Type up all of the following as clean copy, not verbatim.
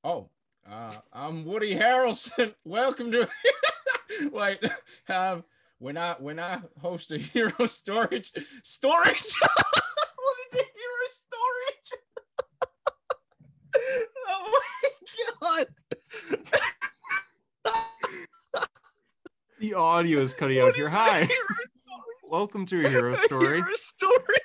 Oh, I'm Woody Harrelson. Welcome to wait. When I host a hero storage, what is a hero storage? Oh my god! The audio is cutting out here. Hi. Welcome to a hero story. Hero story.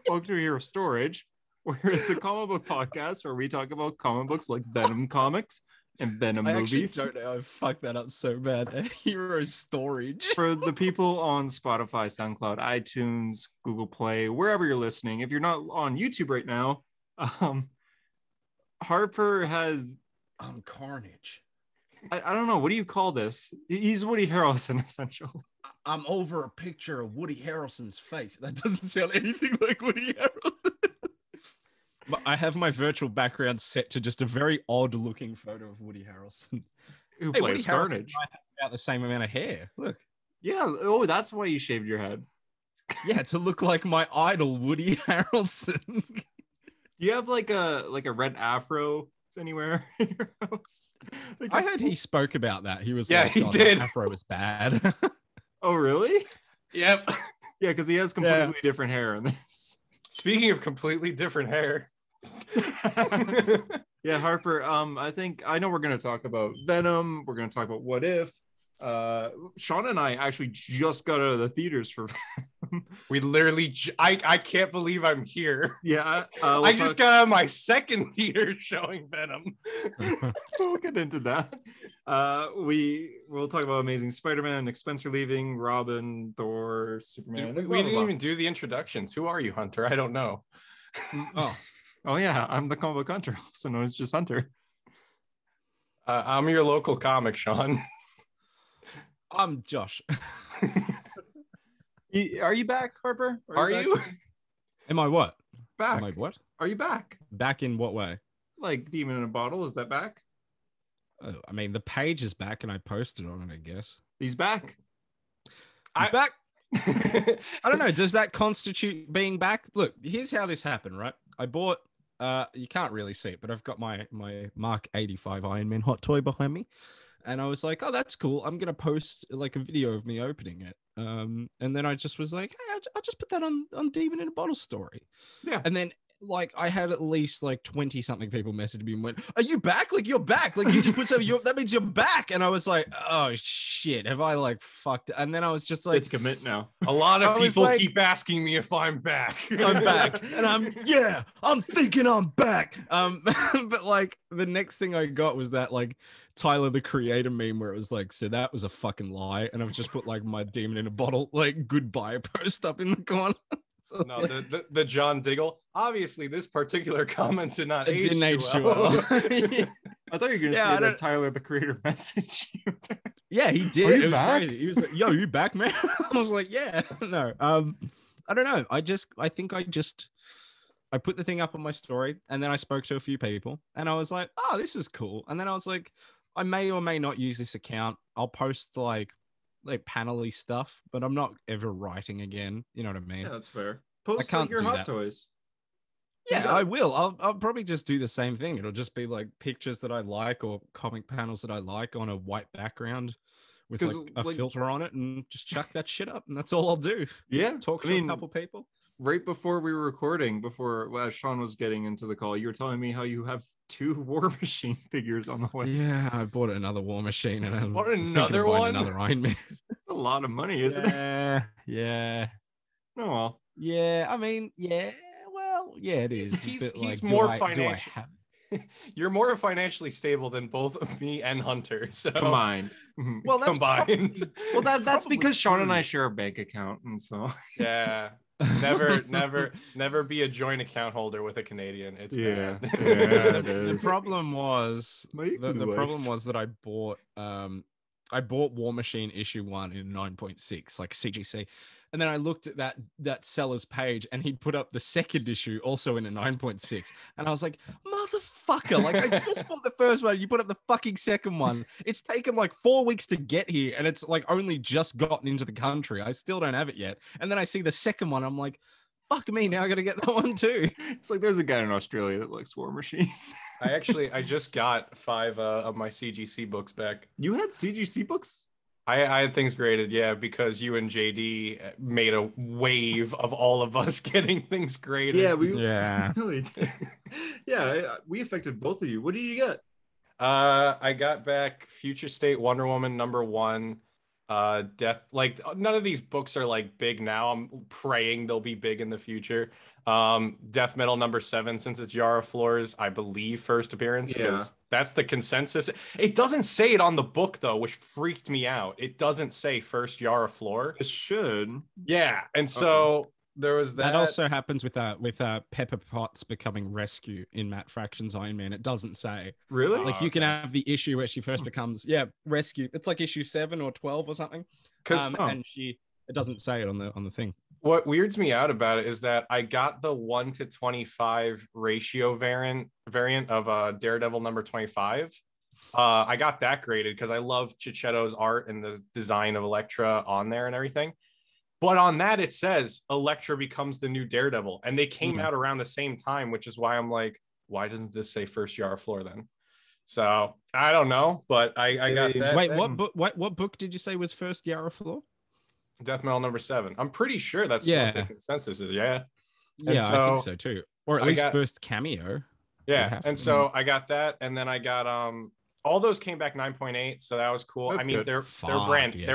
Welcome to a hero storage, where it's a comic book podcast where we talk about comic books like Venom comics and Venom movies. I actually don't know. I fucked that up so bad. A hero storage. For the people on Spotify, SoundCloud, iTunes, Google Play, wherever you're listening. If you're not on YouTube right now, Harper has Carnage. I don't know. What do you call this? He's Woody Harrelson, essentially. I'm over a picture of Woody Harrelson's face. That doesn't sound anything like Woody Harrelson. I have my virtual background set to just a very odd-looking photo of Woody Harrelson. Who plays Carnage? About the same amount of hair. Look. Yeah. Oh, that's why you shaved your head. Yeah, to look like my idol, Woody Harrelson. Do you have like a red afro anywhere in your house? Like I heard he spoke about that. He was he did. Afro was bad. Oh, really? Yep. Yeah, because he has completely different hair in this. Speaking of completely different hair. Yeah, Harper, I know we're going to talk about Venom. We're going to talk about What If. Sean and I actually just got out of the theaters for Venom. We literally, I can't believe I'm here. Yeah. I just got out of my second theater showing Venom. We'll get into that. We'll talk about Amazing Spider-Man, Nick Spencer leaving, Robin, Thor, Superman. We didn't even do the introductions. Who are you, Hunter? I don't know. Oh yeah, I'm the comic book Hunter, also known as just Hunter. I'm your local comic, Sean. I'm Josh. Are you back, Harper? Are you? Am I what? Back. Am I what? Are you back? Back in what way? Like Demon in a Bottle, is that back? Oh, I mean, the page is back and I posted on it, I guess. He's back. He's back. I don't know. Does that constitute being back? Look, here's how this happened, right? I bought, you can't really see it, but I've got my Mark 85 Iron Man hot toy behind me. And I was like, oh, that's cool. I'm going to post like a video of me opening it. And then I just was like, hey, I'll just put that on Demon in a Bottle story. Yeah. And then like I had at least like 20 something people messaged me and went, are you back? Like you're back. Like you just put something, that means you're back. And I was like, oh shit. Have I like fucked? And then I was just like, it's commit now. A lot of people keep asking me if I'm back. I'm back. And I'm thinking I'm back. But like the next thing I got was that like Tyler the Creator meme where it was like, so that was a fucking lie. And I've just put like my Demon in a Bottle, like goodbye post up in the corner. So no, the John Diggle. Obviously, this particular comment did not age too well. well. I thought you were going to say that Tyler the Creator message. Yeah, he did. It was crazy. He was like, yo, you back, man? I was like, yeah. No, I don't know. I think I put the thing up on my story and then I spoke to a few people and I was like, oh, this is cool. And then I was like, I may or may not use this account. I'll post like panel-y stuff, but I'm not ever writing again. You know what I mean? Yeah, that's fair. Post I can't your do hot that. Toys. Yeah, I will. I'll probably just do the same thing. It'll just be like pictures that I like or comic panels that I like on a white background with like a filter on it and just chuck that shit up. And that's all I'll do. Yeah. Talk to a couple people. Right before we were recording, as Sean was getting into the call, you were telling me how you have 2 War Machine figures on the way. Yeah, I bought another War Machine and I'm another one, another Iron Man. That's a lot of money, isn't it? Yeah. Oh well. Yeah, I mean, yeah. Well, yeah, it is. He's more financial. You're more financially stable than both me and Hunter. So combined. Well, that's combined. That's because Sean and I share a bank account, and so yeah. Never be a joint account holder with a Canadian. It's bad. Yeah, the problem was that I bought War Machine issue 1 in 9.6, like CGC. And then I looked at that seller's page and he put up the second issue also in a 9.6. And I was like, motherfucker, like I just bought the first one. You put up the fucking second one. It's taken like 4 weeks to get here. And it's like only just gotten into the country. I still don't have it yet. And then I see the second one. I'm like, fuck me, now I got to get that one too. It's like there's a guy in Australia that likes War Machine. I just got 5 of my CGC books back. You had CGC books? I had things graded, yeah, because you and JD made a wave of all of us getting things graded. Yeah, we Yeah. really did. Yeah, we affected both of you. What did you get? I got back Future State Wonder Woman #1, Death. Like none of these books are like big now. I'm praying they'll be big in the future. Death Metal #7, since it's Yara Flor's, I believe, first appearance, because that's the consensus. It doesn't say it on the book though, which freaked me out. It doesn't say first Yara Flor. It should. Yeah, and so there was that. That also happens with Pepper Potts becoming Rescue in Matt Fraction's Iron Man. It doesn't say. Really? Like you can have the issue where she first becomes Rescue. It's like issue 7 or 12 or something. And it doesn't say it on the thing. What weirds me out about it is that I got the 1:25 ratio variant of Daredevil #25. I got that graded because I love Cicchetto's art and the design of Elektra on there and everything. But on that, it says Elektra becomes the new Daredevil. And they came out around the same time, which is why I'm like, why doesn't this say first Yara Flor then? So I don't know, but I got that. Wait, what book did you say was first Yara Flor? Death Metal #7. I'm pretty sure that's what the consensus is. Yeah. And I think so too. Or at least first cameo. Yeah. And so I got that. And then I got all those came back 9.8. So that was cool. That's I mean, good. they're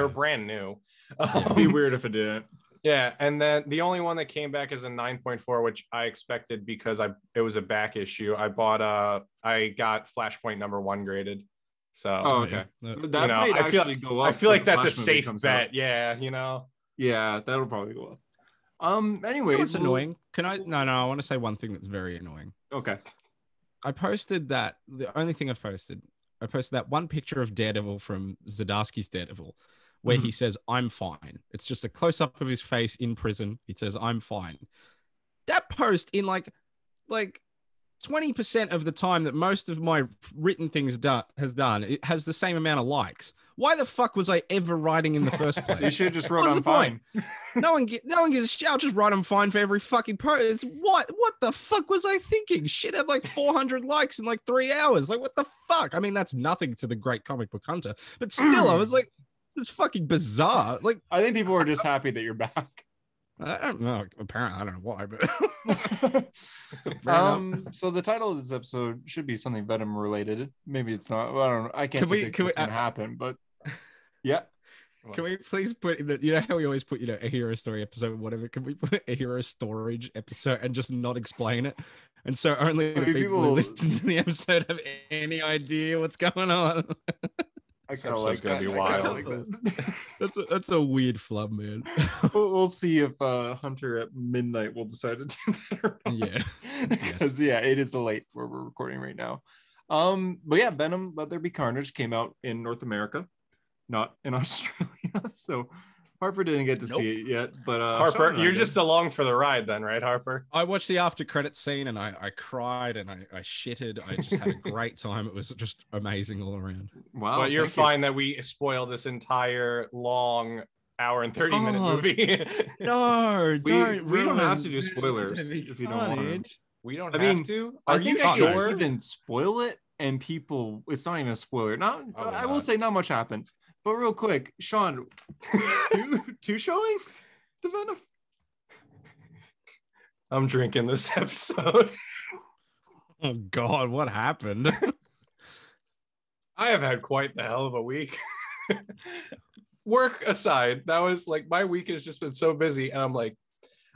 brand new. It'd be weird if it didn't. Yeah. And then the only one that came back is a 9.4, which I expected because it was a back issue. I got Flashpoint #1 graded. So okay. That might actually go up. I feel like that's a safe bet. Yeah, Yeah, that'll probably go up. Anyways, it's annoying. Can I? No, I want to say one thing that's very annoying. Okay. I posted that. The only thing I posted that one picture of Daredevil from Zdarsky's Daredevil, where he says, "I'm fine." It's just a close up of his face in prison. He says, "I'm fine." That post in like 20% of the time that most of my written things has done, it has the same amount of likes. Why the fuck was I ever writing in the first place? You should have just wrote "I'm fine." No one gives a shit. I'll just write "I'm fine" for every fucking post. What the fuck was I thinking? Shit had like 400 likes in like 3 hours. Like what the fuck? I mean, that's nothing to the Great Comic Book Hunter, but still, I was like, it's fucking bizarre. Like I think people are just happy that you're back. I don't know. Apparently, I don't know why, but so the title of this episode should be something Venom related. Maybe it's not. I don't know. I can't predict what's gonna happen, but yeah. Can we please put in you know how we always put a hero story episode or whatever? Can we put a hero storage episode and just not explain it? And so only the people who listen to the episode have any idea what's going on. I kind of like gonna be wild. That's a weird flub, man. We'll see if Hunter at midnight will decide to do that. Yeah, because it is late where we're recording right now. But yeah, Venom: Let There Be Carnage came out in North America, not in Australia. So Harper didn't get to see it yet, but Harper, you're just along for the ride then, right, Harper? I watched the after credit scene and I cried and I shitted. I just had a great time. It was just amazing all around. Wow. But you're fine that we spoiled this entire long hour and 30-minute movie. No, we don't have to do spoilers if you don't want to. We don't have to. I think I can even spoil it, and people, it's not even a spoiler. I will say not much happens. But real quick, Sean, two showings to Venom? I'm drinking this episode. Oh God, what happened? I have had quite the hell of a week. Work aside, that was like my week has just been so busy, and I'm like,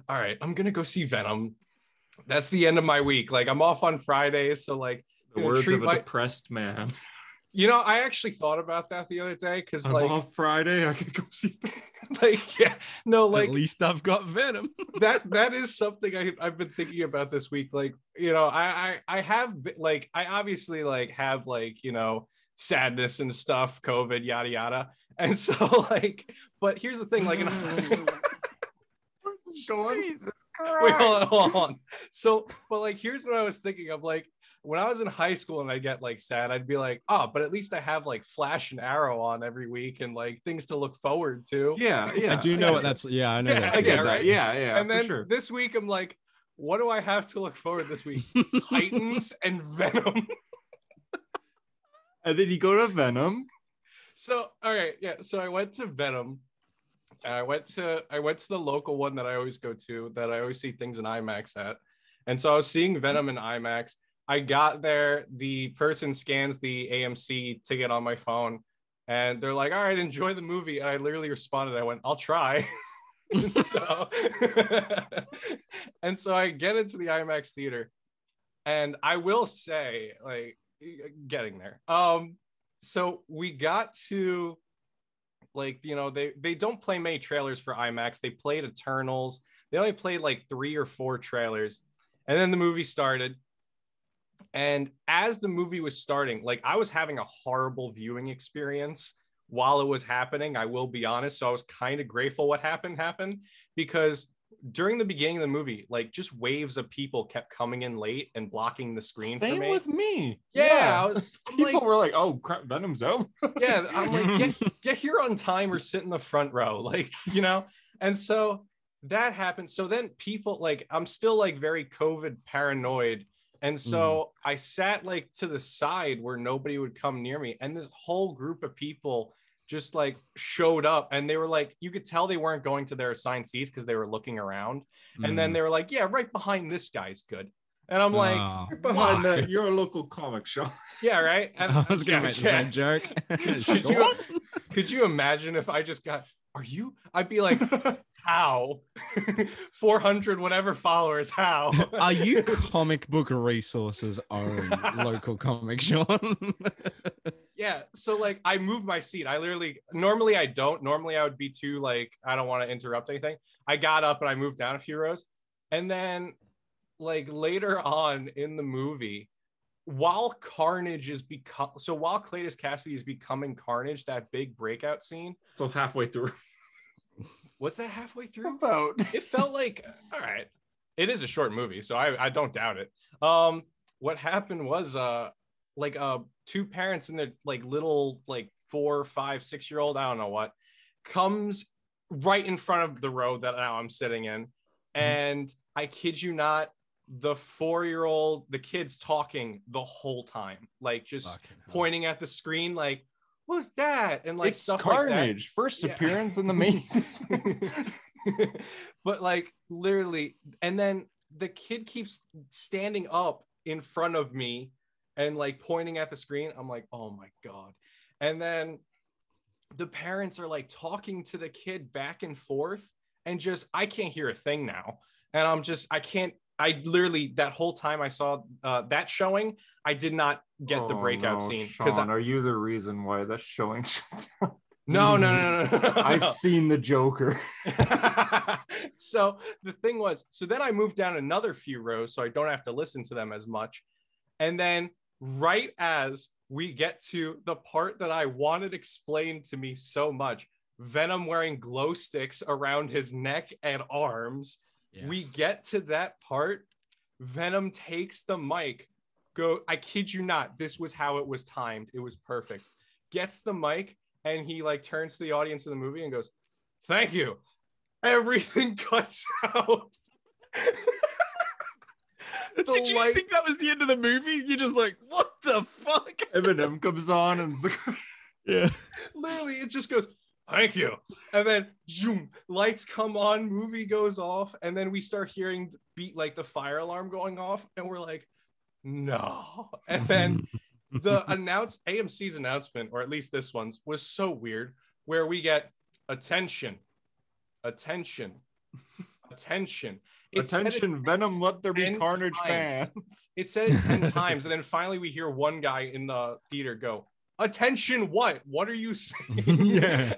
all right, I'm gonna go see Venom. That's the end of my week. Like I'm off on Fridays, so like the words of a depressed man. I actually thought about that the other day because like off Friday, I could go see at least I've got Venom. that is something I've been thinking about this week. Like, I have like I obviously like have like, sadness and stuff, COVID, yada yada. And so like, but here's the thing, like wait, hold on. So, but like here's what I was thinking of, like when I was in high school and I get like sad, I'd be like, oh, but at least I have like Flash and Arrow on every week and like things to look forward to. Yeah. I do know what that's. Yeah, I know. I get that. Yeah. And then this week I'm like, what do I have to look forward this week? Titans and Venom. And then you go to Venom. So, all right, yeah. So I went to Venom. I went to the local one that I always go to, that I always see things in IMAX at. And so I was seeing Venom in IMAX. I got there, the person scans the AMC ticket on my phone, and they're like, all right, enjoy the movie. And I literally responded, I went, I'll try. so, and so I get into the IMAX theater, and I will say, like, getting there. So we got to, like, you know, they don't play many trailers for IMAX. They played Eternals. They only played like 3 or 4 trailers. And then the movie started. And as the movie was starting, like, I was having a horrible viewing experience while it was happening. I will be honest. So I was kind of grateful what happened, because during the beginning of the movie, like, just waves of people kept coming in late and blocking the screen for me. Same with me. Yeah. People were like, oh crap, Venom's out. Yeah. I'm like, get here on time or sit in the front row. Like, you know? And so that happened. So then people, like, I'm still like very COVID paranoid. And so I sat like to the side where nobody would come near me. And this whole group of people just like showed up, and they were like, you could tell they weren't going to their assigned seats because they were looking around. And then they were like, yeah, right behind this guy's good. And I'm like, you're behind that, you're a local comic shop. Yeah, right. And I was gonna make the same joke. Could you imagine if I just got, I'd be like, how? 400 whatever followers, how? Are you comic book resources own local comic shop? Yeah, so like I moved my seat. Normally I don't. Normally I would be too, like, I don't want to interrupt anything. I got up and I moved down a few rows. And then like later on in the movie, while Carnage is while Cletus Cassidy is becoming Carnage, that big breakout scene. So halfway through. What's that halfway through? About. It felt like, all right. It is a short movie, so I don't doubt it. What happened was like 2 parents and their like little like 4, 5, 6-year-old, I don't know what, comes right in front of the row that now I'm sitting in. And I kid you not, the 4-year-old, the kid's talking the whole time, like just pointing at the screen, like, who's that? And like, it's stuff Carnage, like that. First appearance in the main. But like literally, and then the kid keeps standing up in front of me and like pointing at the screen. I'm like, oh my God. And then the parents are like talking to the kid back and forth, and just, I can't hear a thing now. And I literally, that whole time I saw that showing, I did not get the breakout scene. Sean, are you the reason why that's showing shut down? No. I've seen the Joker. So the thing was, so then I moved down another few rows so I don't have to listen to them as much. And then right as we get to the part that I wanted explained to me so much, Venom wearing glow sticks around his neck and arms. Yes. We get to that part. Venom takes the mic. I kid you not, this was how it was timed. It was perfect. Gets the mic, and he like turns to the audience in the movie and goes, thank you. Everything cuts out. Did you think that was the end of the movie? You're just like, what the fuck? Eminem comes on and it's like, yeah. Literally, it just goes, thank you. And then zoom, lights come on, movie goes off, and then we start hearing like the fire alarm going off, and we're like, no. And then the AMC's announcement, or at least this one's, was so weird, where we get attention. Venom, let there be Carnage fans. It said it 10 times, and then finally we hear one guy in the theater go, attention, what are you saying? Yeah.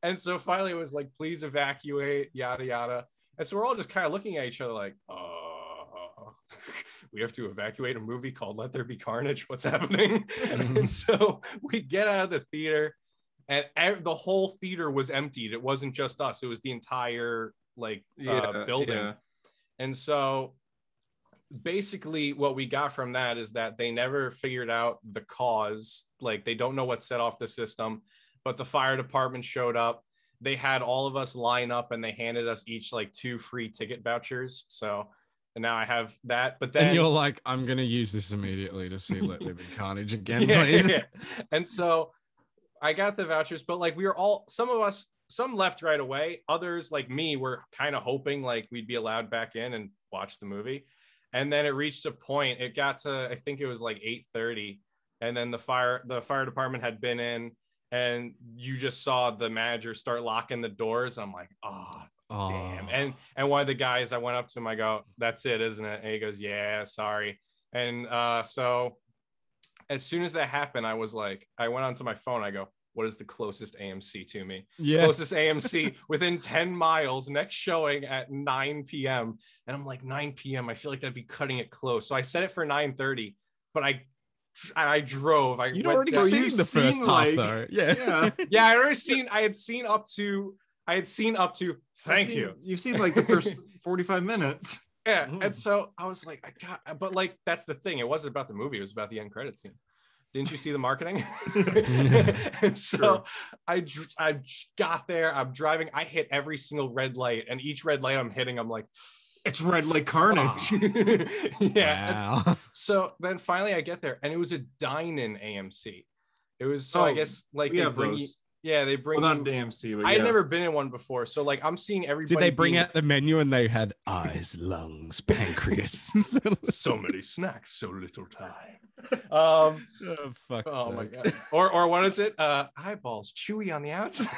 And so finally it was like, please evacuate, yada yada. And so we're all just kind of looking at each other like, we have to evacuate a movie called Let There Be Carnage. What's happening? And so we get out of the theater, and the whole theater was emptied. It wasn't just us. It was the entire building. Yeah. And so basically what we got from that is that they never figured out the cause. Like, they don't know what set off the system, but the fire department showed up. They had all of us line up, and they handed us each like 2 free ticket vouchers. So and now I have that. But And then you're like, I'm gonna use this immediately to see Let There Be Carnage again, please. yeah. And so I got the vouchers, but like we were all, some of us, some left right away. Others like me were kind of hoping like we'd be allowed back in and watch the movie. And then it reached a point. It got to, I think it was like 8:30, and then the fire department had been in, and you just saw the manager start locking the doors. I'm like, oh damn. And one of the guys, I went up to him, I go, that's it, isn't it? And he goes, yeah, sorry. And so as soon as that happened, I was like, I went onto my phone, I go, what is the closest AMC to me? Yeah. Closest AMC within 10 miles, next showing at 9 p.m. And I'm like, 9 p.m. I feel like that'd be cutting it close. So I set it for 9:30, but I drove. You'd already seen the first half, though. Yeah. Yeah, I had seen up to thank you. You've seen like the first 45 minutes. Yeah. And so I was like, but like, that's the thing. It wasn't about the movie. It was about the end credit scene. Didn't you see the marketing? And so I got there. I'm driving. I hit every single red light, and each red light I'm hitting, I'm like, it's red like Carnage. Yeah. Wow. So then finally I get there, and it was a dine-in AMC. It was, so I guess like they bring you, they bring not AMC, but I had never been in one before, so like I'm seeing everybody. Did they bring out the menu and they had eyes, lungs, pancreas, so many snacks, so little time. Oh my god. Or what is it? Eyeballs chewy on the outside.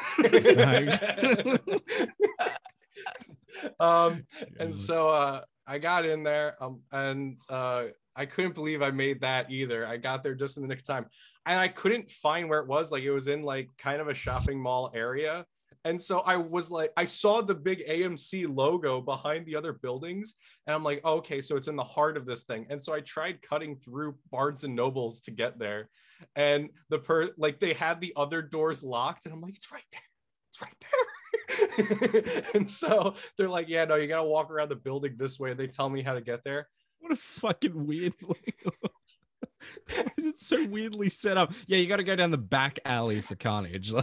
And so I got in there, and I couldn't believe I made that either. I got there just in the nick of time, and I couldn't find where it was. Like, it was in like kind of a shopping mall area. And so I was like, I saw the big AMC logo behind the other buildings, and I'm like, oh, okay, so it's in the heart of this thing. And so I tried cutting through Barnes and Nobles to get there, and they had the other doors locked, and I'm like, it's right there. And so they're like, yeah, no, you gotta walk around the building this way. They tell me how to get there. What a fucking weird it's so weirdly set up. Yeah, you gotta go down the back alley for Carnage.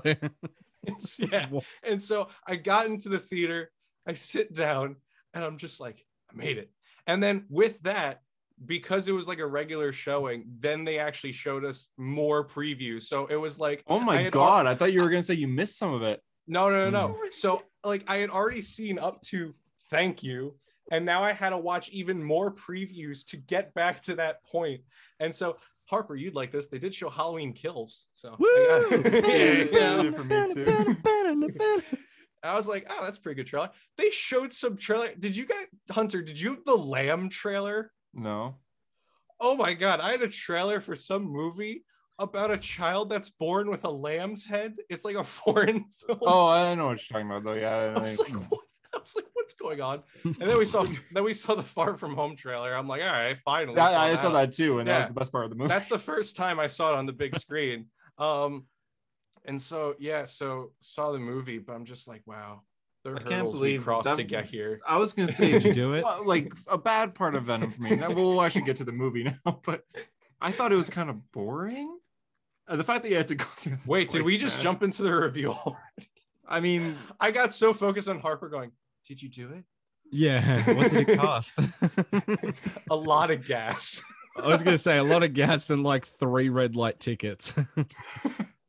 Yeah. And so I got into the theater, I sit down, and I'm just like, I made it. And then with that, because it was like a regular showing, then they actually showed us more previews. So it was like, oh my god, I thought you were gonna say you missed some of it. No. So like I had already seen up to thank you, and now I had to watch even more previews to get back to that point. And so Harper, you'd like this. They did show Halloween Kills. So yeah, for me too. I was like, oh, that's a pretty good trailer. They showed some trailer. Did you guys, Hunter, did you have the Lamb trailer? No. Oh my god, I had a trailer for some movie about a child that's born with a lamb's head. It's like a foreign film. Oh, I know what you're talking about though. Yeah. I was like, what? I was like, what's going on? And then we saw the Far From Home trailer. I'm like, all right, finally. I saw that too, and that was the best part of the movie. That's the first time I saw it on the big screen. And so saw the movie, but I'm just like, wow, I can't believe crossed to get here. I was gonna say, did you do it? Like a bad part of Venom for me. Now, we'll actually get to the movie now, but I thought it was kind of boring. The fact that you had to go through. Wait, did we just jump into the review already? I mean, I got so focused on Harper going, did you do it? Yeah. What did it cost? A lot of gas. I was gonna say a lot of gas and like 3 red light tickets.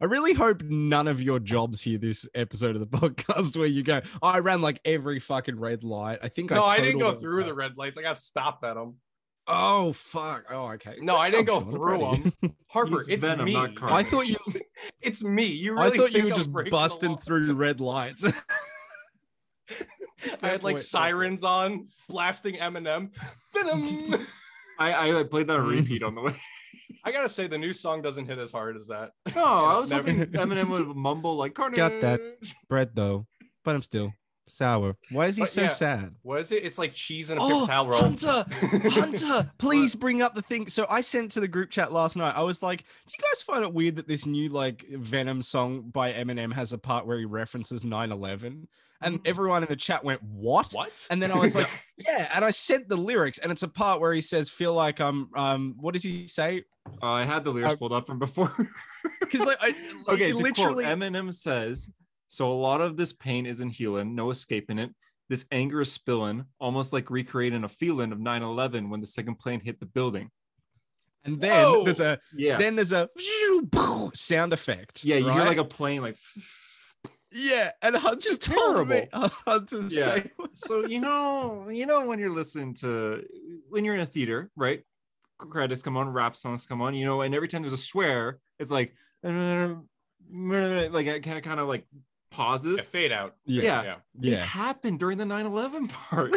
I really hope none of your jobs hear this episode of the podcast where you go, oh, I ran like every fucking red light. I think I didn't go through the red lights. I got stopped at them. Oh fuck! Oh, okay. No, I didn't go through them. Harper, it's Venom, me. I thought you. It's me. You really? I thought you were just busting through red lights. I had like sirens on, blasting Eminem. Venom. I played that on repeat on the way. I gotta say, the new song doesn't hit as hard as that. No, I was hoping Eminem would mumble like Carnage. Got that bread though, but I'm still sour. Why is he so sad? What is it? It's like cheese in a paper towel roll. Hunter, please bring up the thing. So I sent to the group chat last night. I was like, do you guys find it weird that this new like Venom song by Eminem has a part where he references 9/11? And everyone in the chat went, what? And then I was like, yeah. And I sent the lyrics, and it's a part where he says, feel like what does he say? I had the lyrics pulled up from before. Because okay, literally quote, Eminem says, so a lot of this pain isn't healing, no escaping it. This anger is spilling, almost like recreating a feeling of 9/11 when the second plane hit the building. And then there's a sound effect. Yeah, you hear right? like a plane like. Yeah, and Hunter told me. Hunter's saying. So you know when you're listening to when you're in a theater, right? Credits come on, rap songs come on, and every time there's a swear, it's like it kind of like pauses, fade out. Yeah. It happened during the 9/11 part.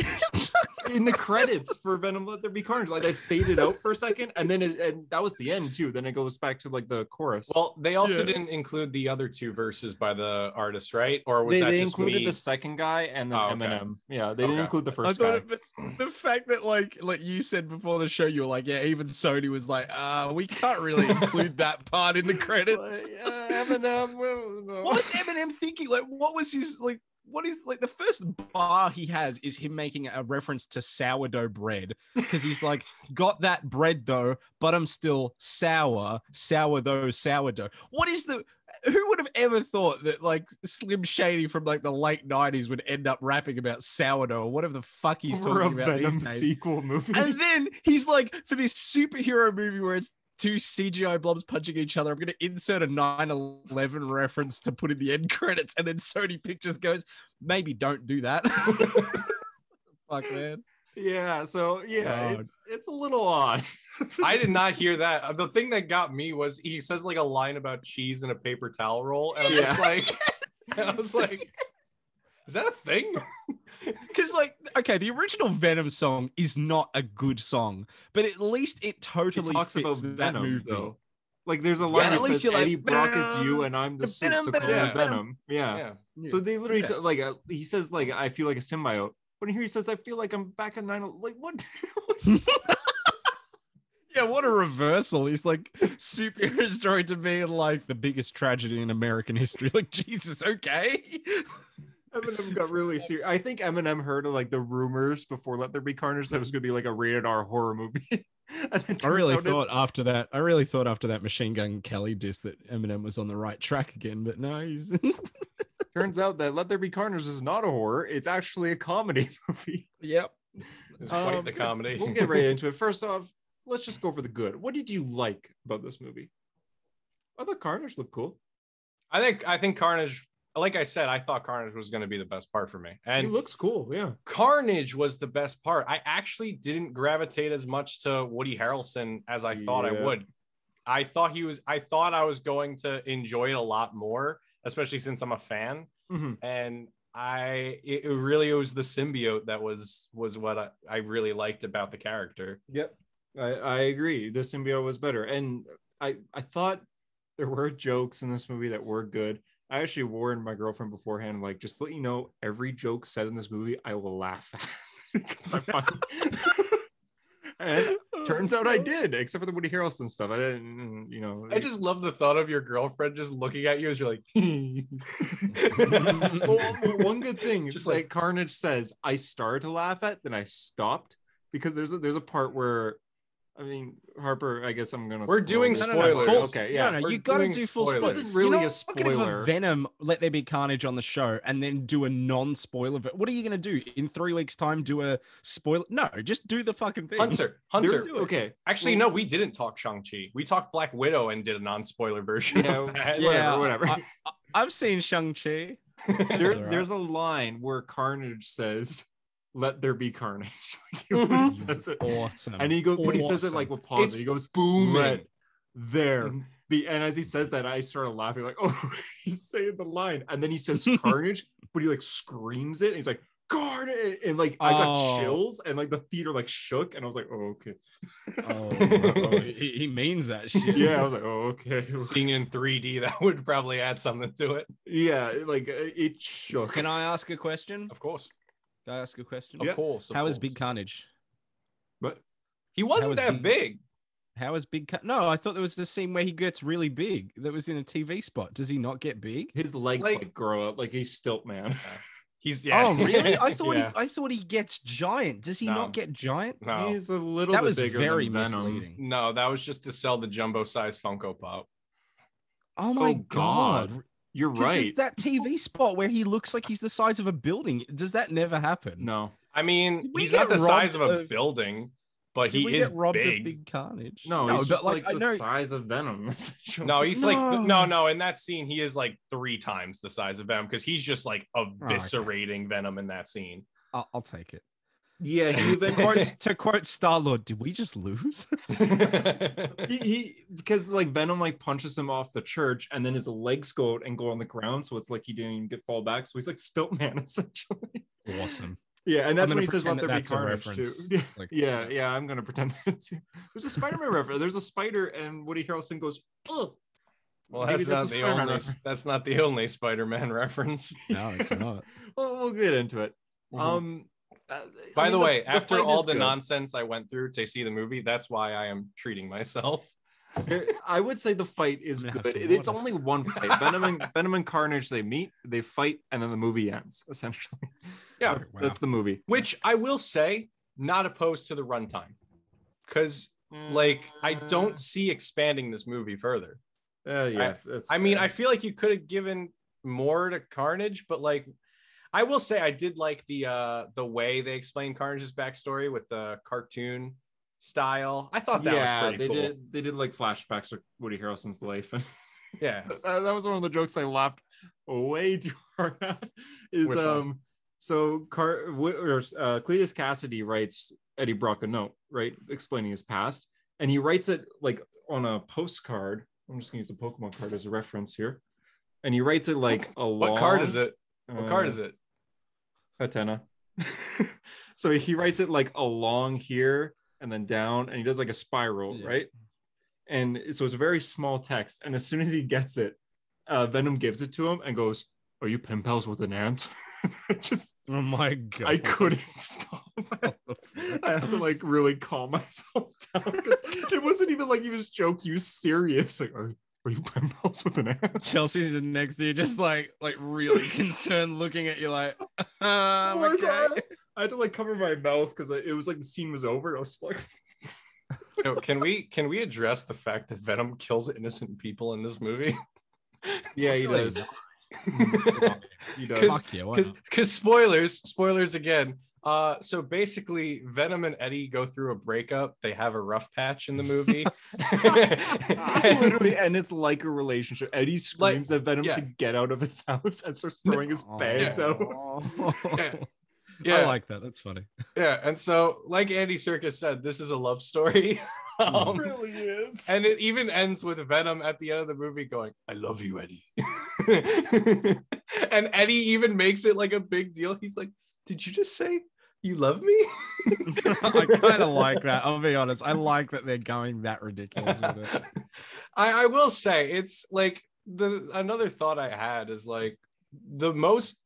In the credits for Venom Let There Be Carnage, like they faded out for a second, and then and that was the end too. Then it goes back to like the chorus. Well, they also didn't include the other two verses by the artist, right? Or was they just included me? The second guy and then Eminem. Yeah, they didn't include the first guy. But the fact that like you said before the show, you were like, yeah, even Sony was like, we can't really include that part in the credits. Eminem. What was Eminem thinking? Like, what was his like? What is like the first bar he has is him making a reference to sourdough bread because he's like, got that bread though, but I'm still sourdough. What is who would have ever thought that like Slim Shady from like the late 90s would end up rapping about sourdough or whatever the fuck he's talking about Venom these days. Sequel movie. And then he's like, for this superhero movie where it's two CGI blobs punching each other, I'm going to insert a 9/11 reference to put in the end credits. And then Sony Pictures goes, maybe don't do that. Fuck, man. Yeah, so it's a little odd. I did not hear that. The thing that got me was he says like a line about cheese in a paper towel roll. And I was like, is that a thing? Because like, okay, the original Venom song is not a good song, but at least it totally talks fits about that Venom, movie. though. Like there's a line that says Eddie Brock is you and I'm the suit, so call me Venom. Yeah. So they literally he says like I feel like a symbiote. But here he says I feel like I'm back in 9/11. Like what? Yeah, what a reversal. He's like superhero story to be like the biggest tragedy in American history. Like, Jesus, okay. Eminem got really serious. I think Eminem heard of like the rumors before Let There Be Carnage that was going to be like a rated R horror movie. I really thought after that Machine Gun Kelly diss that Eminem was on the right track again, but no, he's. Turns out that Let There Be Carnage is not a horror; it's actually a comedy movie. Yep, it's quite the comedy. We'll get right into it. First off, let's just go for the good. What did you like about this movie? I thought Carnage looked cool. I think Carnage. Like I said, I thought Carnage was going to be the best part for me. And it looks cool, yeah. Carnage was the best part. I actually didn't gravitate as much to Woody Harrelson as I thought I would. I thought I was going to enjoy it a lot more, especially since I'm a fan. Mm-hmm. And it really was the symbiote that was what I really liked about the character. Yep. I agree. The symbiote was better. And I thought there were jokes in this movie that were good. I actually warned my girlfriend beforehand, like, just to let you know, every joke said in this movie, I will laugh at because I find. And turns out I did, except for the Woody Harrelson stuff. I didn't, I just love the thought of your girlfriend just looking at you as you're like. well, one good thing, just like Carnage says, I started to laugh at, then I stopped because there's a part where. I mean, Harper, I guess I'm going to... We're doing spoilers. Okay, yeah. No, you got to do full spoilers. This isn't really a spoiler. Not have Venom Let There Be Carnage on the show and then do a non-spoiler. What are you going to do? In 3 weeks' time, do a spoiler? No, just do the fucking thing. Hunter. Okay. Actually, no, we didn't talk Shang-Chi. We talked Black Widow and did a non-spoiler version of that. Whatever. I've seen Shang-Chi. There's a line where Carnage says... Let there be carnage. Says it. Awesome. And he goes, but he says it like with pause. He goes, boom, let there be. And as he says that, I started laughing, like, oh, he's saying the line. And then he says carnage, but he like screams it. And he's like, carnage. And like, I got chills and like the theater like shook. And I was like, oh, okay. He means that shit. Yeah, I was like, oh, okay. Seeing it in 3D, that would probably add something to it. Yeah, like it shook. Can I ask a question? Of course. Can I ask a question? Of course. How is Big Carnage? But he wasn't that big. How is Big No, I thought there was the scene where he gets really big. That was in a TV spot. Does he not get big? His legs like grow up like he's stilt man. Oh really? I thought he gets giant. Does he not get giant? No. He's a little bit bigger very than Venom. misleading. No, that was just to sell the jumbo size Funko Pop. Oh my god. You're right. There's that TV spot where he looks like he's the size of a building. Does that never happen? No. I mean, he's not the size of a building, but he is big. Big Carnage. No, he's just like I the know size of Venom. No, he's like no. In that scene, he is like 3 times the size of Venom because he's just like eviscerating Venom in that scene. I'll take it. Yeah, to quote Star-Lord, did we just lose? he because like Venom like punches him off the church and then his legs go out and go on the ground, so it's like he didn't even get fall back, so he's like Stiltman essentially. Awesome. Yeah, and that's when he says let there be carnage too. Like, yeah, I'm gonna pretend that too. There's a Spider-Man reference. There's a spider and Woody Harrelson goes, oh. Well, that's not the only Spider-Man reference. No, it's not. Well, we'll get into it. Mm-hmm. By the way, after all the nonsense I went through to see the movie, that's why I am treating myself. I would say the fight is good. It's only one fight. Venom and Carnage, they meet, they fight, and then the movie ends, essentially. Yeah, that's the movie. Which I will say, not opposed to the runtime. Because, like, I don't see expanding this movie further. Yeah. I mean, I feel like you could have given more to Carnage, but, like, I will say I did like the way they explained Carnage's backstory with the cartoon style. I thought that was pretty cool. They did like flashbacks of Woody Harrelson's life, and yeah, that was one of the jokes I laughed way too hard at. Cletus Cassidy writes Eddie Brock a note, right, explaining his past, and he writes it like on a postcard. I'm just gonna use a Pokemon card as a reference here, and he writes it like a long. What card is it? What card is it? Hatena. So he writes it like along here and then down, and he does like a spiral, right? And so it's a very small text. And as soon as he gets it, Venom gives it to him and goes, "Are you pen pals with an ant?" Just oh my god, I couldn't stop. I had to like really calm myself down because it wasn't even like he was joking. He was serious. Like, are you pen pals with an ant? Chelsea's next to you, just like really concerned, looking at you like, okay. God. I had to like cover my mouth because it was like the scene was over. I was like, can we address the fact that Venom kills innocent people in this movie? Yeah, he does. He does. Because spoilers again. So basically, Venom and Eddie go through a breakup. They have a rough patch in the movie. Literally, and it's like a relationship. Eddie screams at Venom to get out of his house and starts throwing his bags out. Yeah, I like that. That's funny. Yeah, and so like Andy Serkis said, this is a love story. It really is. And it even ends with Venom at the end of the movie going, "I love you, Eddie." And Eddie even makes it like a big deal. He's like, "Did you just say you love me?" I kind of like that. I'll be honest. I like that they're going that ridiculous with it. I will say it's like another thought I had is like the most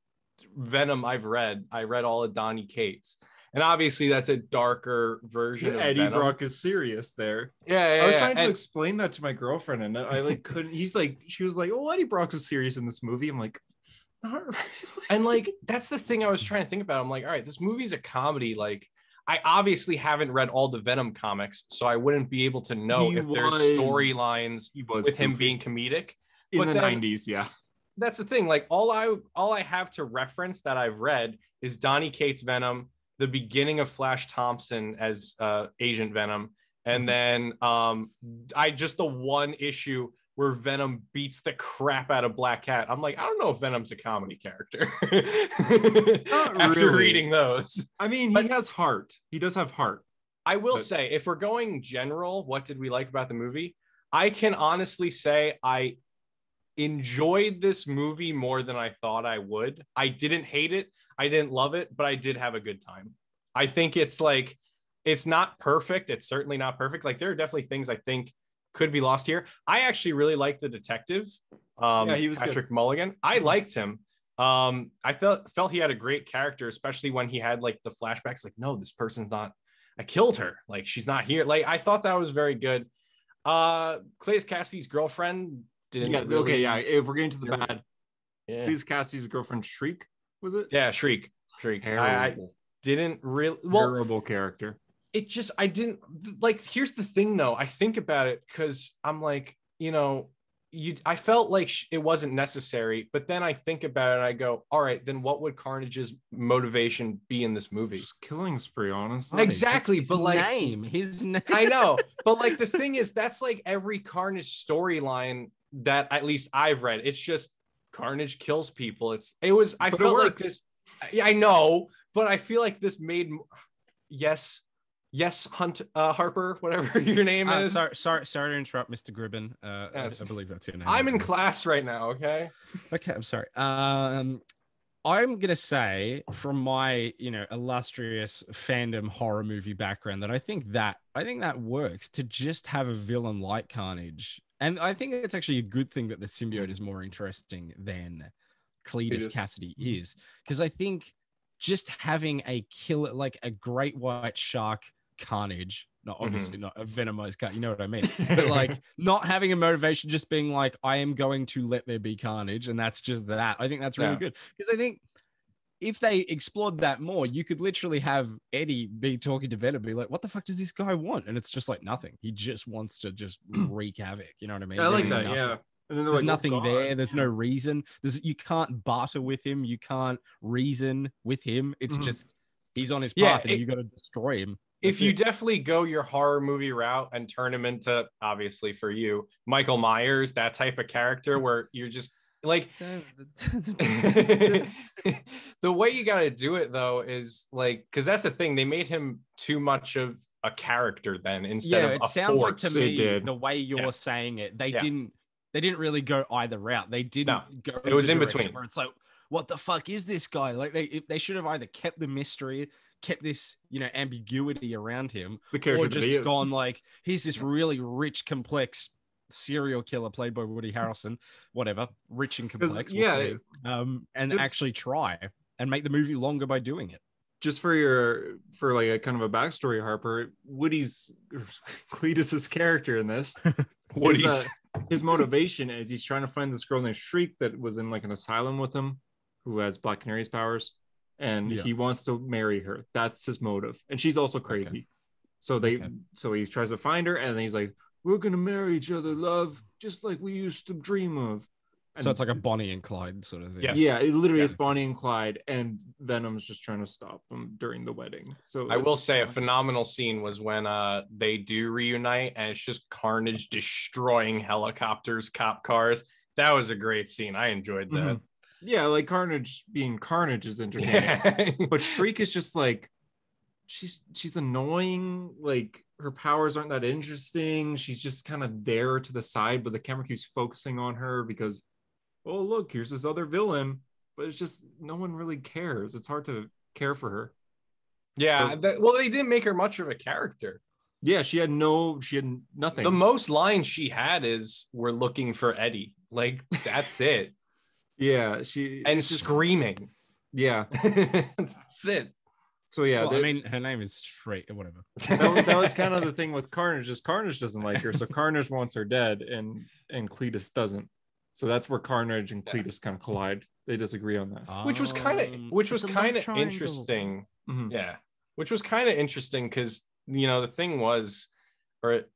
Venom I read all of Donny Cates, and obviously that's a darker version of Eddie Venom. Brock is serious there. I was trying to explain that to my girlfriend, and I like couldn't. She was like, "Oh, Eddie Brock is serious in this movie." I'm like, not really. And like that's the thing I was trying to think about. I'm like, all right, this movie's a comedy. Like, I obviously haven't read all the Venom comics, so I wouldn't be able to know if there's storylines with him being comedic in the 90s. Yeah. That's the thing. Like all I have to reference that I've read is Donny Cates Venom, the beginning of Flash Thompson as Agent Venom, and then I just the one issue where Venom beats the crap out of Black Cat. I'm like, I don't know if Venom's a comedy character. After reading those, I mean, he has heart. He does have heart. I will say, if we're going general, what did we like about the movie? I can honestly say I enjoyed this movie more than I thought I would. I didn't hate it. I didn't love it, but I did have a good time. I think it's like, it's not perfect. It's certainly not perfect. Like there are definitely things I think could be lost here. I actually really liked the detective. He was Patrick Mulligan. I liked him. I felt he had a great character, especially when he had like the flashbacks, like, no, this person's not, I killed her. Like she's not here. Like I thought that was very good. Cletus Cassidy's girlfriend didn't really, if we're getting to the bad, Cletus Cassidy's girlfriend, Shriek, was it? Yeah, Shriek. I didn't really terrible character. It just, I didn't like, here's the thing though. I think about it because I'm like, you know, I felt like it wasn't necessary, but then I think about it and I go, all right, then what would Carnage's motivation be in this movie? Just killing spree, honestly. Exactly, His but like his name. I know, but like the thing is, that's like every Carnage storyline that at least I've read. It's just Carnage kills people. I felt like this. Yeah, I know, but I feel like this made yes, Harper, whatever your name is. Sorry to interrupt, Mr. Gribben. Yes. I believe that's your name. I'm in class right now. Okay. Okay, I'm sorry. I'm gonna say, from my illustrious fandom horror movie background, that I think that works to just have a villain like Carnage, and I think it's actually a good thing that the symbiote is more interesting than Cletus Cassidy is, because I think just having a killer, like a great white shark Carnage, not obviously not a venomized cat, you know what I mean, but like not having a motivation, just being like, I am going to let there be carnage, and that's just that. I think that's really good, because I think if they explored that more, you could literally have Eddie be talking to Venom, be like, what the fuck does this guy want? And it's just like nothing. He just wants to just wreak havoc. You know what I mean? I like that. Yeah. And then there's nothing there. There's no reason. You can't barter with him. You can't reason with him. It's just he's on his path, and you got to destroy him. If you definitely go your horror movie route and turn him into, obviously for you, Michael Myers, that type of character where you're just like, the way you got to do it though is like, because that's the thing, they made him too much of a character then instead of a sounds force. like to me the way you're saying it, they didn't really go either route. They didn't go. It was in between. Where it's like, what the fuck is this guy? Like they should have either kept the mystery, kept this ambiguity around him, or just gone like, he's this really rich, complex serial killer played by Woody Harrelson, whatever, rich and complex. And actually try and make the movie longer by doing it. Just for like a kind of a backstory, Harper, Cletus's character in this, his motivation is he's trying to find this girl named Shriek that was in like an asylum with him, who has Black Canary's powers, and he wants to marry her. That's his motive, and she's also crazy. So he tries to find her, and then he's like, we're gonna marry each other, love, just like we used to dream of. And so it's like a Bonnie and Clyde sort of thing. Yes. Yeah, it literally is Bonnie and Clyde, and Venom's just trying to stop them during the wedding. So I will say a phenomenal scene was when they do reunite, and it's just Carnage destroying helicopters, cop cars. That was a great scene. I enjoyed that. Yeah, like Carnage being Carnage is entertaining. But Shriek is just like, she's annoying. Like, her powers aren't that interesting. She's just kind of there to the side, but the camera keeps focusing on her because, oh, look, here's this other villain. But it's just, no one really cares. It's hard to care for her. Yeah, they didn't make her much of a character. Yeah, she had nothing. The most lines she had is, we're looking for Eddie. Like, that's it. Yeah, screaming. Yeah. That's it. So yeah, I mean, her name is straight or whatever. That was kind of the thing with Carnage. Is Carnage doesn't like her, so Carnage wants her dead, and Cletus doesn't. So that's where Carnage and Cletus kind of collide. They disagree on that, which was kind of interesting. Mm-hmm. Yeah, which was kind of interesting because the thing was, it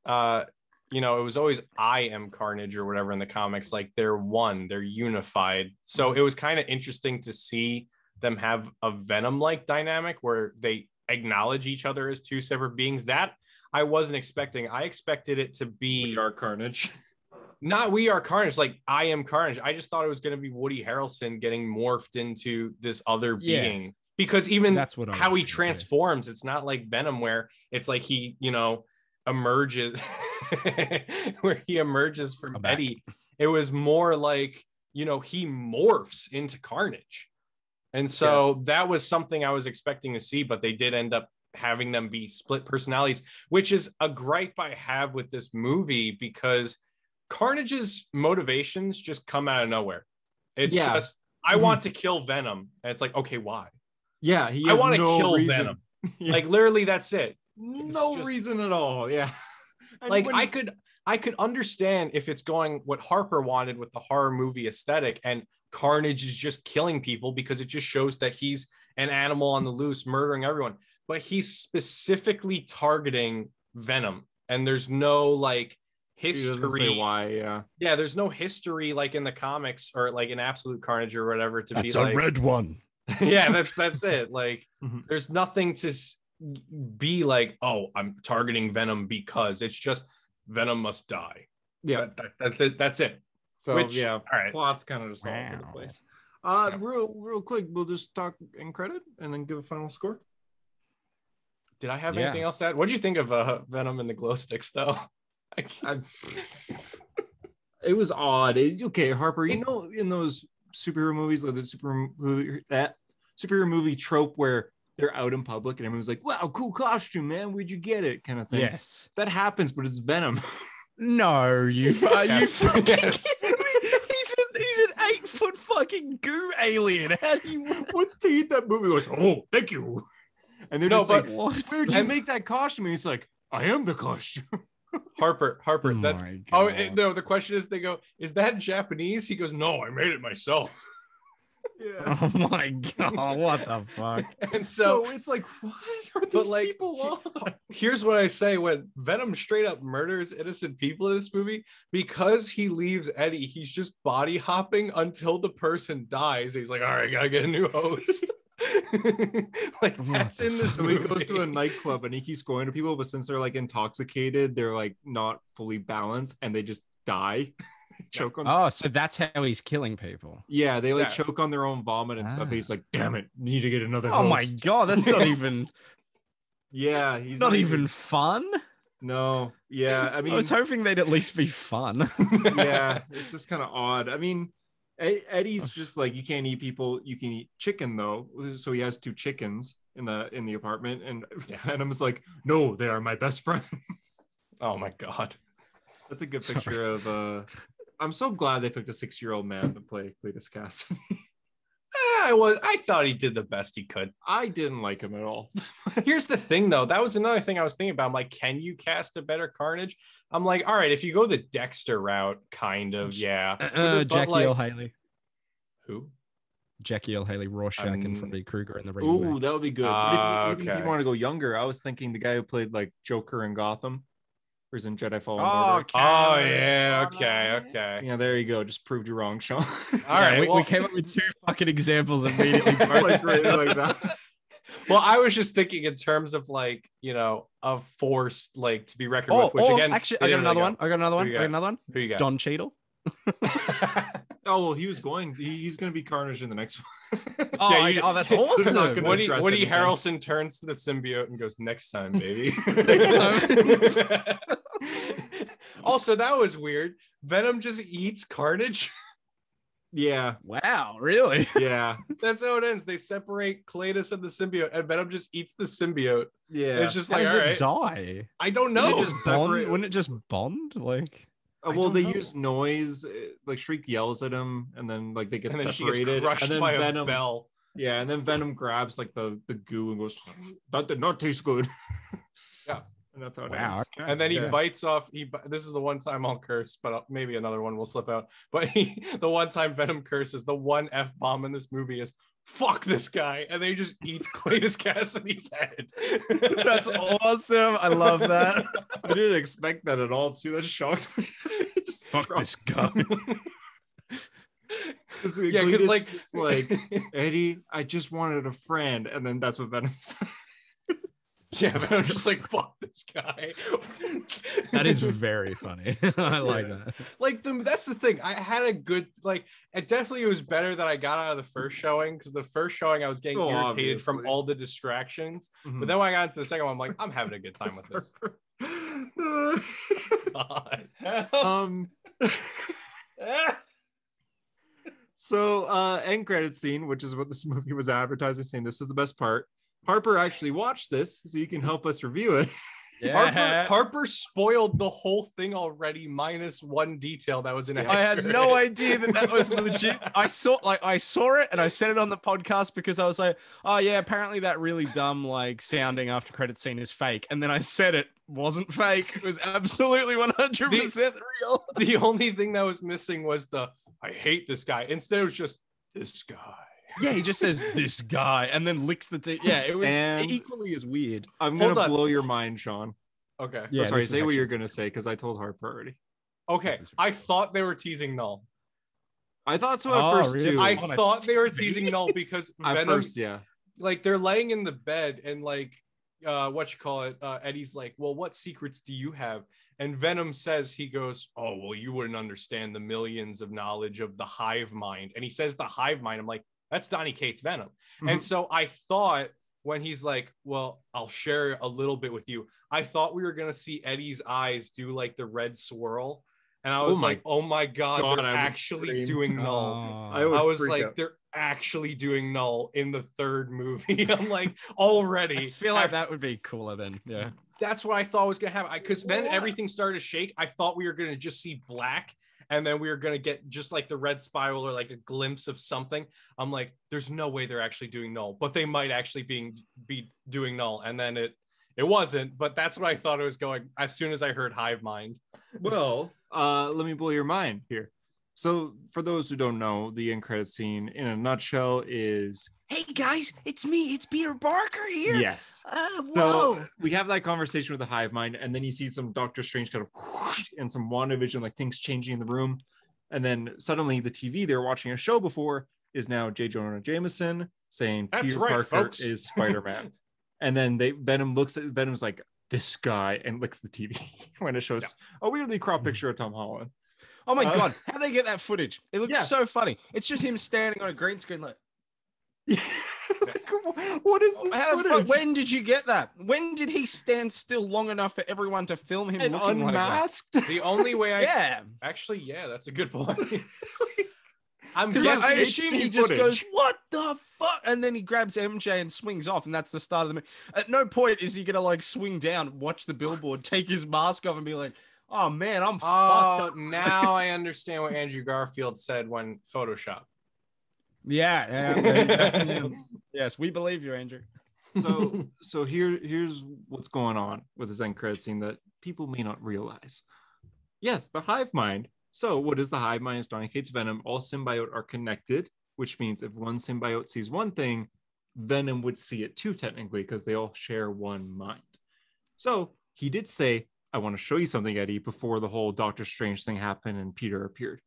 was always I am Carnage or whatever in the comics. Like, they're one, they're unified. So it was kind of interesting to see them have a Venom-like dynamic where they acknowledge each other as two separate beings. That I wasn't expecting. I expected it to be We Are Carnage. Not We Are Carnage, like I am Carnage. I just thought it was going to be Woody Harrelson getting morphed into this other being, because even that's how he transforms. It's not like Venom where it's like he, emerges where he emerges from Eddie. It was more like, he morphs into Carnage. And so that was something I was expecting to see, but they did end up having them be split personalities, which is a gripe I have with this movie, because Carnage's motivations just come out of nowhere. It's just, I want to kill Venom. And it's like, okay, why? Yeah, I want to kill Venom. Like, literally, that's it. No reason at all. Yeah. Like, I could understand if it's going what Harper wanted with the horror movie aesthetic, and Carnage is just killing people because it just shows that he's an animal on the loose, murdering everyone. But he's specifically targeting Venom, and there's no like He doesn't say history. why. Yeah. Yeah, there's no history like in the comics or like in Absolute Carnage or whatever to be That's a like. red one. Yeah, that's it. Like, Mhm. there's nothing to be like, oh, I'm targeting Venom because it's just Venom must die. Yeah. That's it. That's it. So Which, yeah, all right. plot's kind of just all over the Wow. place. Yeah. Real quick, we'll just talk in credit and then give a final score. Did I have Yeah. anything else to add? What do you think of Venom and the glow sticks, though? It was odd. Okay, Harper, you know, in those superhero movies, like the superhero movie trope where they're out in public and everyone's like, wow, cool costume, man, where'd you get it, kind of thing. Yes. That happens, but it's Venom. No, you Yes. you fucking Yes. kidding me? He's an 8-foot fucking goo alien. How do you What teeth that movie was? Oh, thank you. And they're No, just but like, what? where'd you make that costume? And he's like, I am the costume. Harper, Oh that's my God. no. The question is, they go, is that Japanese? He goes, no, I made it myself. Yeah. Oh my God, what the fuck? And So so it's like, what are But, these like, people on? here's what I say: when Venom straight up murders innocent people in this movie, because he leaves Eddie, he's just body hopping until the person dies. He's like, all right, gotta get a new host. Like, that's in this So he movie. goes to a nightclub and he keeps going to people, but since they're like intoxicated, they're like not fully balanced and they just die. Choke on. Oh, so that's how he's killing people. Yeah, they like Yeah. choke on their own vomit and stuff. Ah. He's like, damn it, need to get another Oh my host. God, that's not even Yeah, he's not even fun. No, yeah, I mean, I was hoping they'd at least be fun. yeah, it's just kind of odd. I mean, Eddie's just like, you can't eat people, you can eat chicken though. So he has 2 chickens in the apartment, and Venom's like, no, they are my best friends. Oh my God. That's a good picture of I'm so glad they picked a 6-year-old man to play Cletus Cassidy. I thought he did the best he could. I didn't like him at all. Here's the thing, though. That was another thing I was thinking about. I'm like, can you cast a better Carnage? I'm like, all right, if you go the Dexter route, kind of, yeah. But, Jackie like, L. Haley. Who? Jackie L. Haley, Rorschach, and Freddy Krueger in the Ooh, remake. that would be good. But if Okay. you want to go younger, I was thinking the guy who played like Joker in Gotham, or is in Jedi Fallen Oh, Order. Oh, yeah. Okay. Yeah, there you go. Just proved you wrong, Sean. All right. we came up with 2 fucking examples immediately. Like, really like that. Well, I was just thinking in terms of like, you know, a force like to be reckoned with, which again, actually, they I got didn't another really one. go. I got another one. Who I you got got? another one. Who you got? Don Cheadle. Oh well, he's going to be Carnage in the next one. Oh, Yeah, that's they're not awesome. gonna Woody address Woody anything. Harrelson turns to the symbiote and goes, "Next time, baby." Next time. Also, that was weird. Venom just eats Carnage. Yeah, Wow, really? yeah, That's how it ends. They separate Cletus and the symbiote, and Venom just eats the symbiote. yeah. It's just How like, does all it right, die? I don't They know. just Bond? separate- Wouldn't it just bond? Like, Well, don't they know. use noise. Like Shriek yells at him, and then like they get And then she gets separated. crushed and then by Venom, a bell. yeah, and then Venom grabs like the goo and goes, "That did not taste good." Yeah. And that's how it wow. ends. Okay. And then he Yeah. bites off. This is the one time I'll curse, but maybe another one will slip out. But the one time Venom curses, the one F-bomb in this movie is "fuck this guy," and then he just eats Cletus Cassidy's head. That's awesome. I love that. I didn't expect that at all, too. That shocked me. Just Fuck this guy. Yeah, because like Eddie, I just wanted a friend, and then that's what Venom said. yeah, but I'm just like, fuck this guy. That is very funny. I like that. Like that's the thing. I had a good like. It definitely was better that I got out of the first showing, because the first showing I was getting Oh, irritated from obviously. all the distractions. Mhm. But then when I got into the second one, I'm like, I'm having a good time with this. God. um so end credit scene, which is what this movie was advertising, saying this is the best part. Harper actually watched this, so you can help us review it. Harper spoiled the whole thing already, minus one detail that was inaccurate. I had no idea that was legit. I saw it and I said it on the podcast because I was like, oh yeah, apparently that really dumb like sounding after credit scene is fake. And then I said it wasn't fake. It was absolutely 100% real. The only thing that was missing was the "I hate this guy." Instead, it was just "this guy." Yeah, he just says this guy and then licks the yeah, it was And- equally as weird. I'm Hold gonna on. blow your mind, Sean. Okay. Yeah, Sorry, this is say what actually- you're gonna say, because I told Harper already. Okay, I thought they were teasing Null. I thought so at first really? too. I thought they were teasing Null because At Venom, first, yeah. like they're laying in the bed and like Eddie's like, well, what secrets do you have? And Venom says, he goes, oh, well, you wouldn't understand the millions of knowledge of the hive mind. And he says the hive mind. I'm like, that's Donny Cates' Venom. And so I thought when he's like, well, I'll share a little bit with you, I thought we were going to see Eddie's eyes do like the red swirl. And I was like, oh my God, they're actually doing Null. I was like, they're actually doing Null in the third movie. I'm like, already. I feel like that would be cooler then. Yeah. That's what I thought was going to happen. Because then everything started to shake. I thought we were going to just see black. And then we were going to get just like the red spiral or like a glimpse of something. I'm like, there's no way they're actually doing Null. But they might actually be doing Null. And then it wasn't. But that's what I thought it was going as soon as I heard Hive Mind. Well, let me blow your mind here. So for those who don't know, the end credit scene in a nutshell is, hey guys, it's me, it's Peter Parker here. Yes. Whoa. So we have that conversation with the hive mind, and then you see some Doctor Strange kind of whoosh, and some WandaVision, like things changing in the room. And then suddenly the TV they were watching a show before is now J. Jonah Jameson saying Peter Parker is Spider-Man. And then Venom looks at Venom's like, this guy, and licks the TV when it shows a weirdly cropped picture of Tom Holland. Oh my God, how do they get that footage? It looks so funny. It's just him standing on a green screen like, what is this footage? When did you get that? When did he stand still long enough for everyone to film him and looking unmasked? Like that? The only way actually, that's a good point. Because I assume he just goes, what the fuck? And then he grabs MJ and swings off, and that's the start of the movie. At no point is he gonna like swing down, watch the billboard, take his mask off, and be like, oh man, I'm fucked up. Now I understand what Andrew Garfield said when Photoshop. Yeah. Yes, we believe you, Andrew. So here's what's going on with this end credit scene that people may not realize. Yes, the hive mind. So what is the hive mind? It's Donny Cates' Venom. All symbiote are connected, which means if one symbiote sees one thing, Venom would see it too, technically, because they all share one mind. So he did say, I want to show you something, Eddie, before the whole Doctor Strange thing happened and Peter appeared.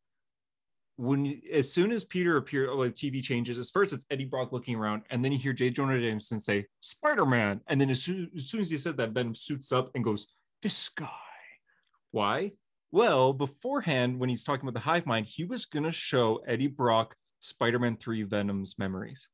As soon as Peter appeared, like TV changes, at first it's Eddie Brock looking around, and then you hear J. Jonah Jameson say, Spider-Man. And then as soon as he said that, Venom suits up and goes, this guy. Why? Well, beforehand, when he's talking about the hive mind, he was going to show Eddie Brock Spider-Man 3 Venom's memories.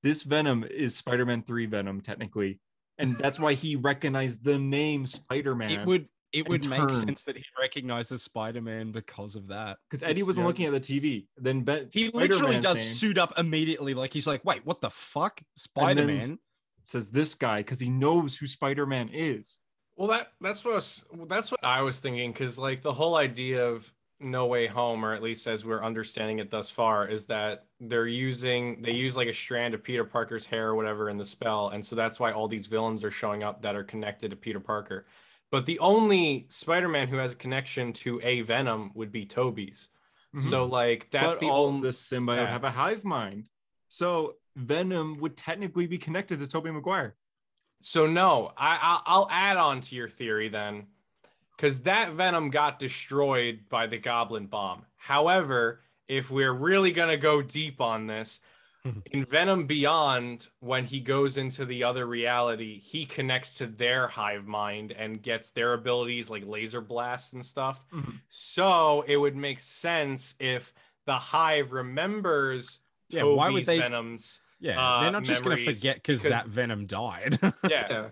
This Venom is Spider-Man 3 Venom, technically. And that's why he recognized the name Spider-Man. It would make sense that he recognizes Spider-Man because of that. Because Eddie wasn't looking at the TV. Then he literally does suit up immediately. Like he's like, wait, what the fuck? Spider-Man says this guy because he knows who Spider-Man is. Well, that's what I was thinking, because like the whole idea of No Way Home, or at least as we're understanding it thus far, is that they use like a strand of Peter Parker's hair or whatever in the spell, and so that's why all these villains are showing up that are connected to Peter Parker. But the only Spider-Man who has a connection to a Venom would be Tobey's. Mm-hmm. So like that's the only symbiote have a hive mind. So Venom would technically be connected to Tobey Maguire. So no, I'll add on to your theory then, because that Venom got destroyed by the Goblin Bomb. However, if we're really gonna go deep on this, in Venom Beyond, when he goes into the other reality, he connects to their hive mind and gets their abilities like laser blasts and stuff. Mm-hmm. So it would make sense if the hive remembers Tobey's Venom's. Yeah, they're not just going to forget because that Venom died. yeah.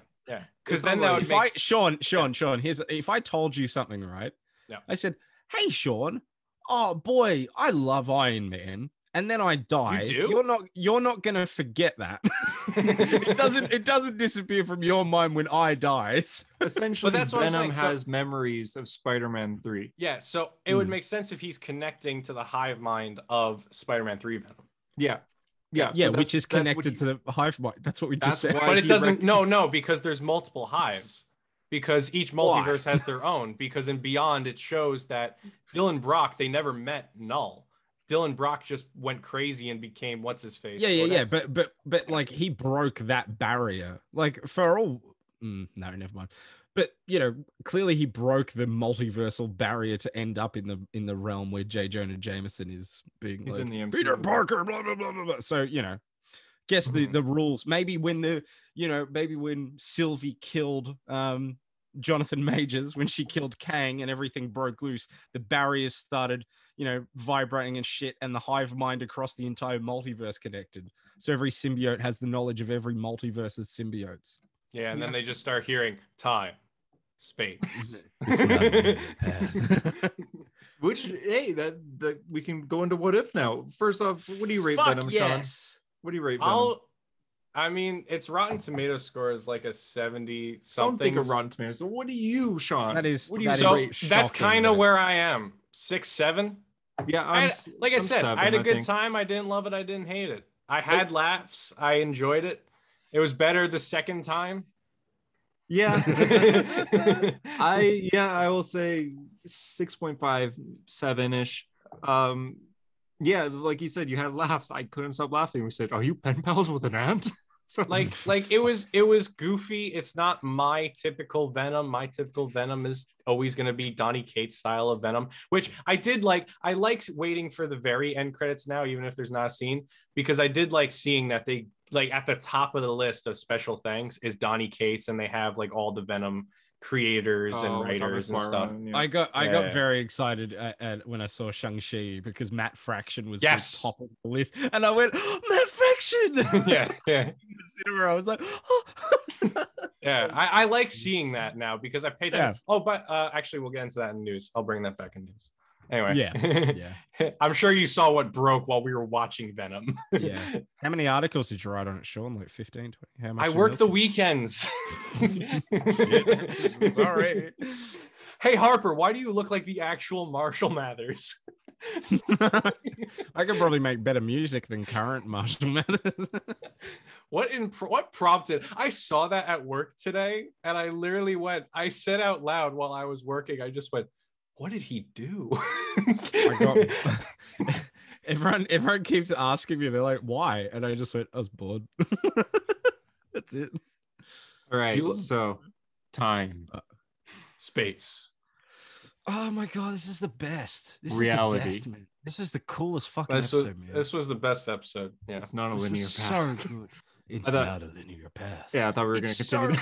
Because then that would make... Sean, if I told you something, right? Yeah. I said, hey, Sean, oh boy, I love Iron Man. And then I die. You do? You're not going to forget that. It doesn't disappear from your mind when I die. Essentially, that's Venom has memories of Spider-Man 3. Yeah, so it would make sense if he's connecting to the hive mind of Spider-Man 3 Venom. Yeah. Yeah, so which is connected to the hive mind. That's what we just said. But it doesn't. No, because there's multiple hives. Because each multiverse has their own. Because in Beyond, it shows that Dylan Brock, they never met Null. Dylan Brock just went crazy and became what's his face. Yeah. But like he broke that barrier. Like for all. No, never mind. but clearly he broke the multiversal barrier to end up in the realm where J. Jonah Jameson is being He's like in the MCU. Peter Parker, blah blah blah blah blah. So guess the rules. Maybe when maybe when Sylvie killed Jonathan Majors, when she killed Kang and everything broke loose, the barriers started vibrating and shit, and the hive mind across the entire multiverse connected. So every symbiote has the knowledge of every multiverse's symbiotes. Yeah, and then they just start hearing time, space. Which, hey, that we can go into what if now. First off, what do you rate Venom, Sean? What do you rate Venom? I mean, its Rotten Tomato score is like a 70 something. Don't think of Rotten Tomatoes. So what do you, Sean? What do you so that's kind of where I am. 6, 7. Yeah, I said, I had a good time. I didn't love it. I didn't hate it. I had laughs. I enjoyed it. It was better the second time. Yeah. I will say 6.5, 7-ish. Yeah, like you said, you had laughs. I couldn't stop laughing. We said, "Are you pen pals with an ant?" So like it was goofy. It's not my typical Venom. My typical Venom is always going to be Donny Cates style of Venom, which I did like. I liked waiting for the very end credits now, even if there's not a scene, because I did like seeing that they like at the top of the list of special things is Donny Cates, and they have like all the Venom creators and writers and stuff. Yeah. I got very excited at when I saw Shang-Chi because Matt Fraction was the top of the list, and I went, oh, Matt Fraction. yeah. I was like, oh. Yeah, I like seeing that now because I paid attention. Oh, but actually, we'll get into that in news. I'll bring that back in news. Anyway, yeah. I'm sure you saw what broke while we were watching Venom. Yeah. How many articles did you write on it, Sean? Like 15, 20? How much? I work the weekends. Sorry. Hey, Harper, why do you look like the actual Marshall Mathers? I could probably make better music than current Marshall Mathers. What prompted? I saw that at work today, and I literally I said out loud while I was working, I just went, what did he do? Everyone keeps asking me, they're like, why? And I just went, I was bored. That's it. All right. So time. Space. Oh my god, this is the best. This Reality. Is the best, man. This is the coolest fucking episode, man. This was the best episode. Yeah. It's not a linear path. So good. It's not a linear path. Yeah, I thought we were going to continue.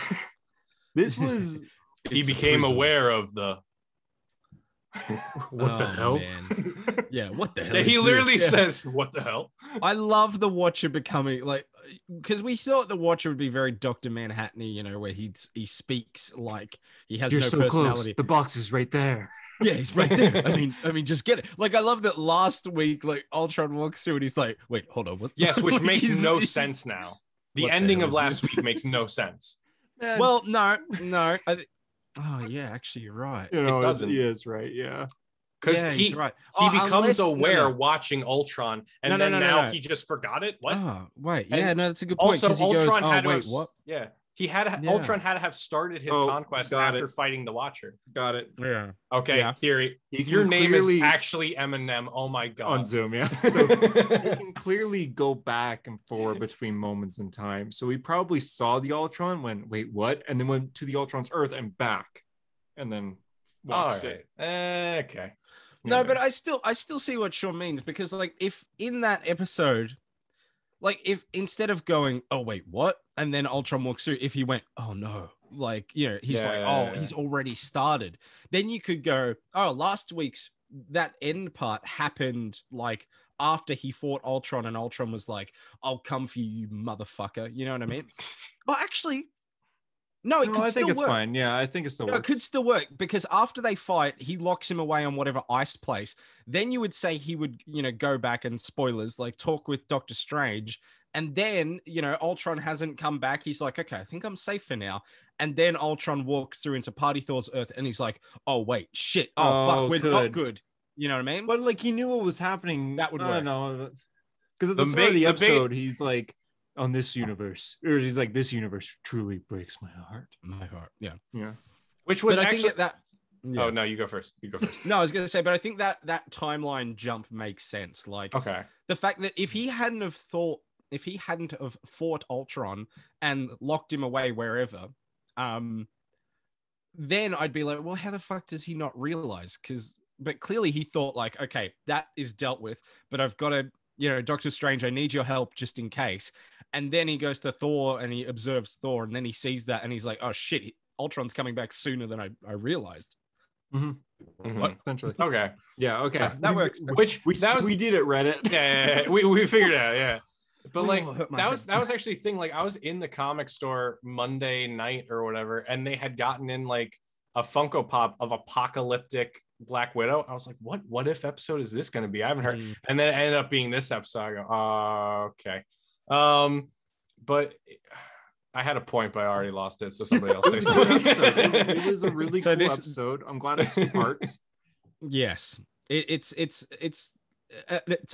This was. He became aware of the. What the hell? Man. Yeah, what the hell? Yeah, he literally says, "What the hell?" I love the Watcher becoming like, because we thought the Watcher would be very Dr. Manhattan-y, where he speaks like he has no personality. Close. The box is right there. Yeah, he's right there. I mean, just get it. Like, I love that last week, like Ultron walks through and he's like, "Wait, hold on, what?" Yes, which makes no sense now. The ending of last week makes no sense. Man. Well, no. Oh yeah, actually, you're right. It doesn't. He is right. Yeah, because he's right. He becomes aware watching Ultron, and now he just forgot it. What? Oh wait, yeah, no, that's a good point. Also, Ultron goes, had to wait, what? Yeah, Ultron had to have started his conquest after fighting the Watcher. Got it. Yeah. Okay, here. Your name is actually Eminem. Oh my god. On Zoom, yeah. So you can clearly go back and forward between moments in time. So we probably saw the Ultron, went, wait, what? And then went to the Ultron's Earth and back, and then watched it. Okay. No, but I still see what Sean means, because like if in that episode, like if instead of going, oh wait, what? And then Ultron walks through, if he went, oh no, like, he's he's already started. Then you could go, oh, last week's that end part happened like after he fought Ultron, and Ultron was like, I'll come for you, motherfucker. You know what I mean? But actually, no, it could I still think it's work. fine. Yeah, I think it still works. It could still work, because after they fight, he locks him away on whatever ice place. Then you would say he would, go back and spoilers, like talk with Doctor Strange. And then, Ultron hasn't come back. He's like, okay, I think I'm safe for now. And then Ultron walks through into Party Thor's Earth, and he's like, oh, wait, shit. Oh, fuck, we're not good. You know what I mean? But like, he knew what was happening. That would work. No, because at the start of the episode, he's like, on this universe, or he's like, this universe truly breaks my heart. My heart, yeah. Which was actually that. Yeah. Oh no, you go first. No, I was gonna say, but I think that timeline jump makes sense. Like, okay, the fact that if he hadn't have fought Ultron and locked him away wherever, then I'd be like, well, how the fuck does he not realize? But clearly he thought like, okay, that is dealt with, but I've got to, Doctor Strange, I need your help just in case. And then he goes to Thor and he observes Thor, and then he sees that and he's like, oh shit, Ultron's coming back sooner than I realized. What? Essentially. Okay. Yeah. Okay. Yeah, that works. We did it, Reddit. Yeah. We figured it out. Yeah. But like that was actually a thing. Like I was in the comic store Monday night or whatever, and they had gotten in like a Funko Pop of apocalyptic Black Widow. I was like, what if episode is this going to be? I haven't heard. And then it ended up being this episode. I go, okay. But I had a point, but I already lost it. So somebody else say something. It was a really cool episode. I'm glad it's 2 parts. Yes, it's its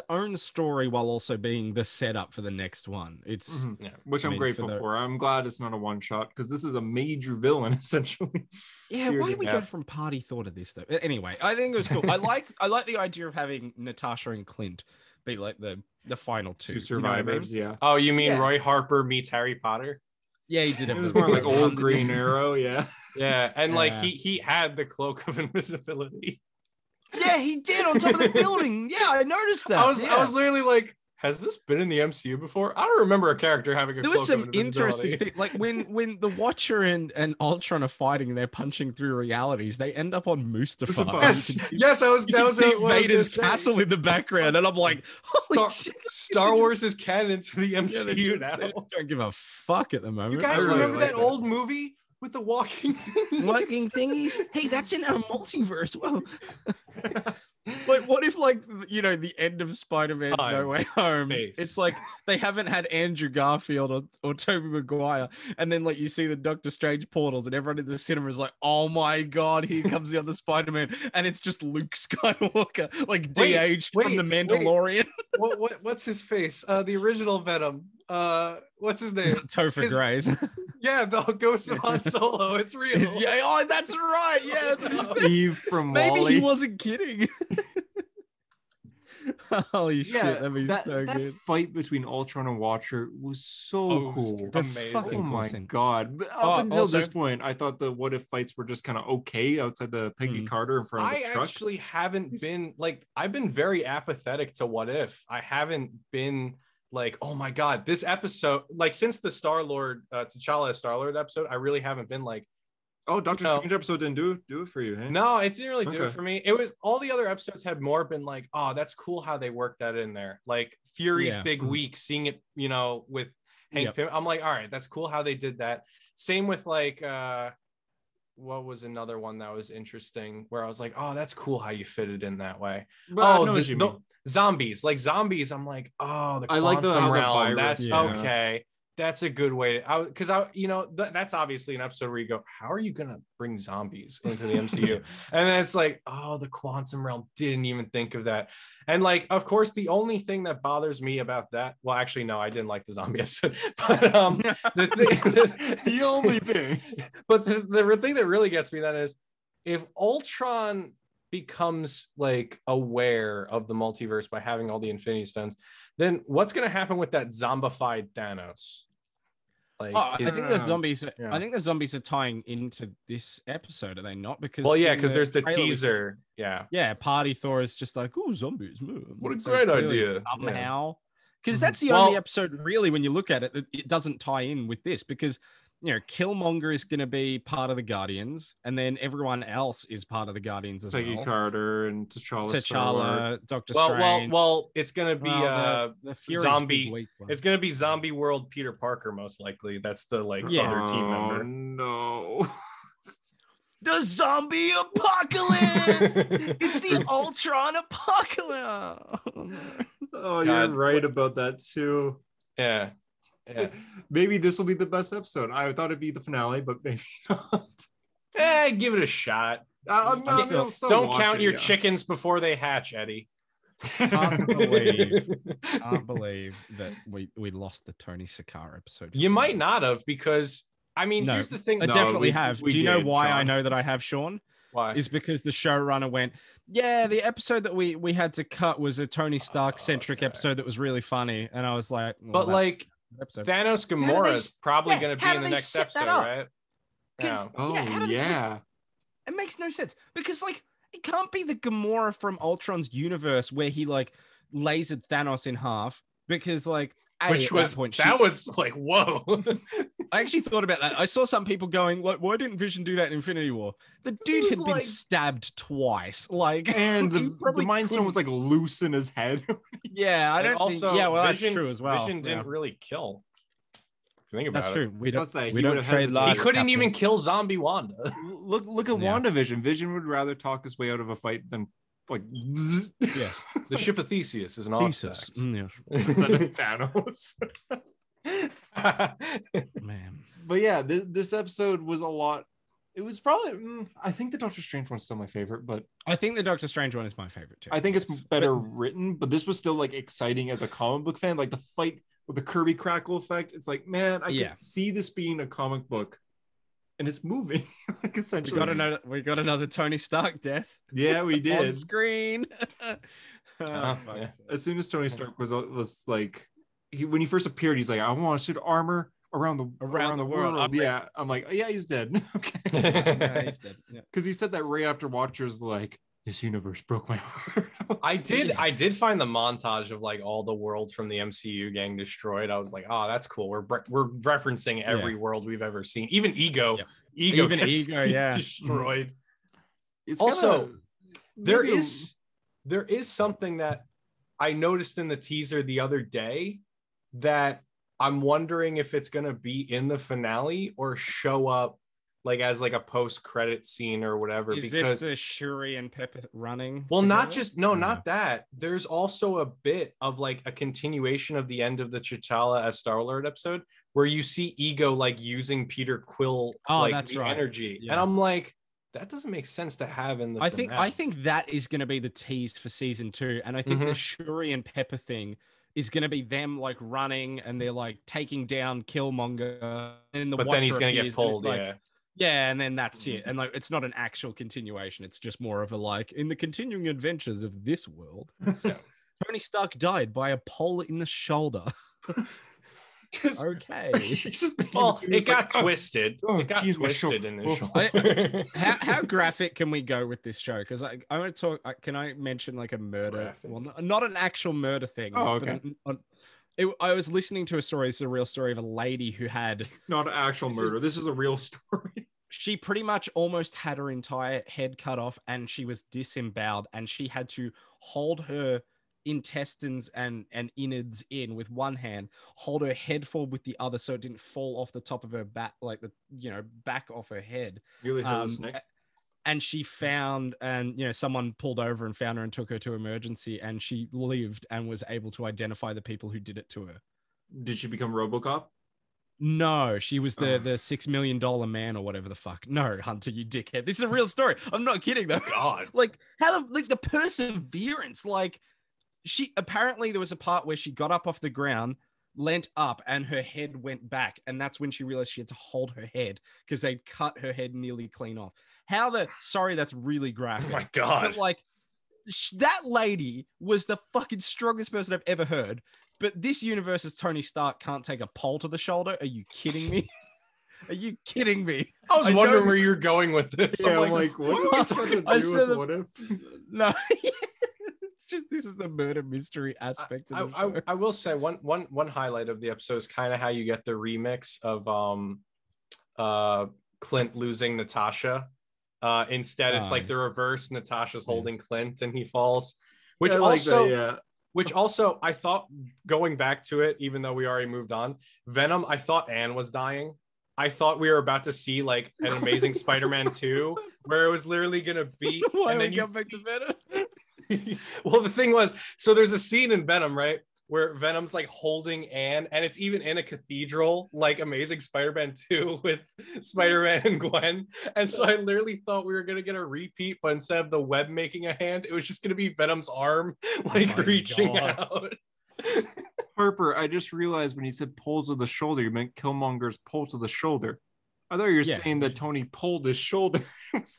own story while also being the setup for the next one. It's which I'm grateful for. I'm glad it's not a one shot because this is a major villain essentially. Yeah, why did we go from Party Thor to this though? Anyway, I think it was cool. I like the idea of having Natasha and Clint be like the final two survivors. You know what I mean? Oh, you mean Roy Harper meets Harry Potter? Yeah, he did. It was more like old Green Arrow. Yeah, and like he had the cloak of invisibility. Yeah, he did on top of the building. Yeah, I noticed that. I was literally like, has this been in the MCU before? I don't remember a character having a cloak of invisibility. There was some interesting thing, like when the Watcher and Ultron are fighting and they're punching through realities, they end up on Mustafar. Yes, that was Vader's castle in the background, and I'm like, holy shit. Star Wars is canon to the MCU now. They just don't give a fuck at the moment. You guys remember that old movie with the walking thingies? Hey, that's in our multiverse. Whoa. Like, what if, like, the end of Spider-Man No Way Home, it's like they haven't had Andrew Garfield or Tobey Maguire, and then like you see the Doctor Strange portals and everyone in the cinema is like, oh my god, here comes the other Spider-Man, and it's just Luke Skywalker, like de-aged from the Mandalorian. What's his face? The original Venom. What's his name? Topher Grace. Yeah, the ghost of Han Solo. It's real. Yeah, oh, that's right. Yeah, that's Eve from Maybe Wall-E. he wasn't kidding. Holy shit, that'd be so good. That fight between Ultron and Watcher was so cool. Amazing. Oh my god. But up until this point, I thought the what if fights were just kind of okay outside the Peggy Carter in front of the truck. I actually haven't been like, I've been very apathetic to what if. I haven't been like, oh my god, this episode, like since the Star-Lord, T'Challa Star-Lord episode, I really haven't been like, oh, Doctor Strange episode didn't do it for you, hey? No, it didn't really do it for me. It was all the other episodes had more been like, oh, that's cool how they worked that in there. Like Fury's big week, seeing it, with Hank Pym. I'm like, all right, that's cool how they did that. Same with like what was another one that was interesting where I was like, oh, that's cool how you fit it in that way. But the zombies. Like zombies, I'm like, oh, the quantum I like the realm. Virus, that's okay. That's a good way to, because that's obviously an episode where you go, how are you gonna bring zombies into the MCU? And then it's like, oh, the quantum realm, didn't even think of that. And like, of course, the only thing that bothers me about that, well, actually, no, I didn't like the zombie episode, but the only thing, but the thing that really gets me then is if Ultron becomes like aware of the multiverse by having all the Infinity Stones, then what's going to happen with that zombified Thanos? Like, I think the zombies. I think the zombies are tying into this episode, are they not? Because because there's the teaser. Party Thor is just like, oh, zombies. What a great idea! Somehow, because that's the only episode really, when you look at it, that it doesn't tie in with this, because Killmonger is going to be part of the Guardians, and then everyone else is part of the Guardians as well. Peggy Carter and T'Challa, Doctor Strange. Well, it's going to be the zombie. It's going to be Zombie World Peter Parker, most likely. That's the other team member. No. The zombie apocalypse! It's the Ultron apocalypse! Oh, you're right about that too. Yeah. Maybe this will be the best episode. I thought it'd be the finale, but maybe not. Give it a shot. Don't count your chickens before they hatch, Eddie. Can't believe that we lost the Tony Sakar episode. You might not have, because here's the thing. I definitely have. Do you know why I know that I have, Sean? Why? Is because the showrunner went, the episode that we had to cut was a Tony Stark centric episode that was really funny, and I was like, but like Thanos Gamora is probably going to be in the next episode, right? Yeah. It makes no sense because like it can't be the Gamora from Ultron's universe where he like lasered Thanos in half because like that was like whoa. I actually thought about that. I saw some people going, like, why didn't Vision do that in Infinity War? The dude had been stabbed twice. Like, and the Mind Stone was like loose in his head. Yeah, I don't also, think. Yeah, well, Vision, that's true as well. Vision didn't really kill. If you think about that's it. true. We don't trade hesitated. lives. He couldn't even kill zombie Wanda. Look at WandaVision. Vision would rather talk his way out of a fight than like yeah. The ship of Theseus is an Theseus. Thanos. Man. But yeah, this episode was a lot. It was probably I think the Doctor Strange one's still my favorite, but I think the Doctor Strange one is my favorite too. I think it's better written, but this was still like exciting as a comic book fan. Like the fight with the Kirby crackle effect, it's like, man, I can see this being a comic book. And it's moving. Like essentially. We got another Tony Stark death. Yeah, we did. On screen. As soon as Tony Stark was like when he first appeared, he's like, I want to shoot armor around the world. Yeah, I'm like, yeah, he's dead. Okay. Yeah, he's dead. Because he said that right after Watcher's like, this universe broke my heart. I did find the montage of like all the worlds from the MCU getting destroyed. I was like, oh, that's cool. We're referencing every world we've ever seen. Even Ego gets destroyed. It's also there is something that I noticed in the teaser the other day that I'm wondering if it's gonna be in the finale or show up like as like a post-credit scene or whatever. Is because this the Shuri and Pepper running? Well, not that. There's also a bit of like a continuation of the end of the T'Challa as Star-Lord episode where you see Ego like using Peter Quill energy. Yeah. And I'm like, that doesn't make sense to have in the finale. I think that is going to be the tease for season 2. And I think the Shuri and Pepper thing is going to be them like running and they're like taking down Killmonger. And but then he's going to get pulled. Yeah, and then that's it. And like it's not an actual continuation. It's just more of a like in the continuing adventures of this world. Tony Stark died by a pole in the shoulder. Okay. It got twisted. It got twisted in the shoulder. How graphic can we go with this show? Because I want to talk. Can I mention like a murder? Graphic. Well, not an actual murder thing. Oh, okay. I was listening to a story. It's a real story of a lady who had not an actual murder. This is a real story. She pretty much almost had her entire head cut off, and she was disemboweled, and she had to hold her intestines and innards in with one hand, hold her head forward with the other, so it didn't fall off the top of her back, like the back off her head. Really hurt his neck. And she found, and someone pulled over and found her and took her to emergency, and she lived and was able to identify the people who did it to her. Did she become RoboCop? No, she was the $6 million man or whatever the fuck. No, Hunter, you dickhead. This is a real story. I'm not kidding though. God, like how the perseverance. Like she apparently there was a part where she got up off the ground, leant up, and her head went back, and that's when she realized she had to hold her head because they'd cut her head nearly clean off. Sorry, that's really graphic. Oh my God. But like, that lady was the fucking strongest person I've ever heard. But this universe's Tony Stark can't take a pole to the shoulder. Are you kidding me? Are you kidding me? I was wondering where you're going with this. Yeah, I'm like, what is this got to do with what if? No. It's just, this is the murder mystery aspect of the show. I will say one highlight of the episode is kind of how you get the remix of Clint losing Natasha. Instead, it's like the reverse. Natasha's holding Clint and he falls, which also I thought, going back to it, even though we already moved on, Venom, I thought Anne was dying. I thought we were about to see like an Amazing Spider-Man 2 where it was literally gonna be. Why we come back to Venom? Well, the thing was, so there's a scene in Venom, right, where Venom's like holding Anne, and it's even in a cathedral, like Amazing Spider-Man 2 with Spider-Man and Gwen. And so I literally thought we were going to get a repeat, but instead of the web making a hand, it was just going to be Venom's arm, like reaching out. Harper, I just realized when you said pole to the shoulder, you meant Killmonger's pole to the shoulder. I thought you were saying that Tony pulled his shoulder.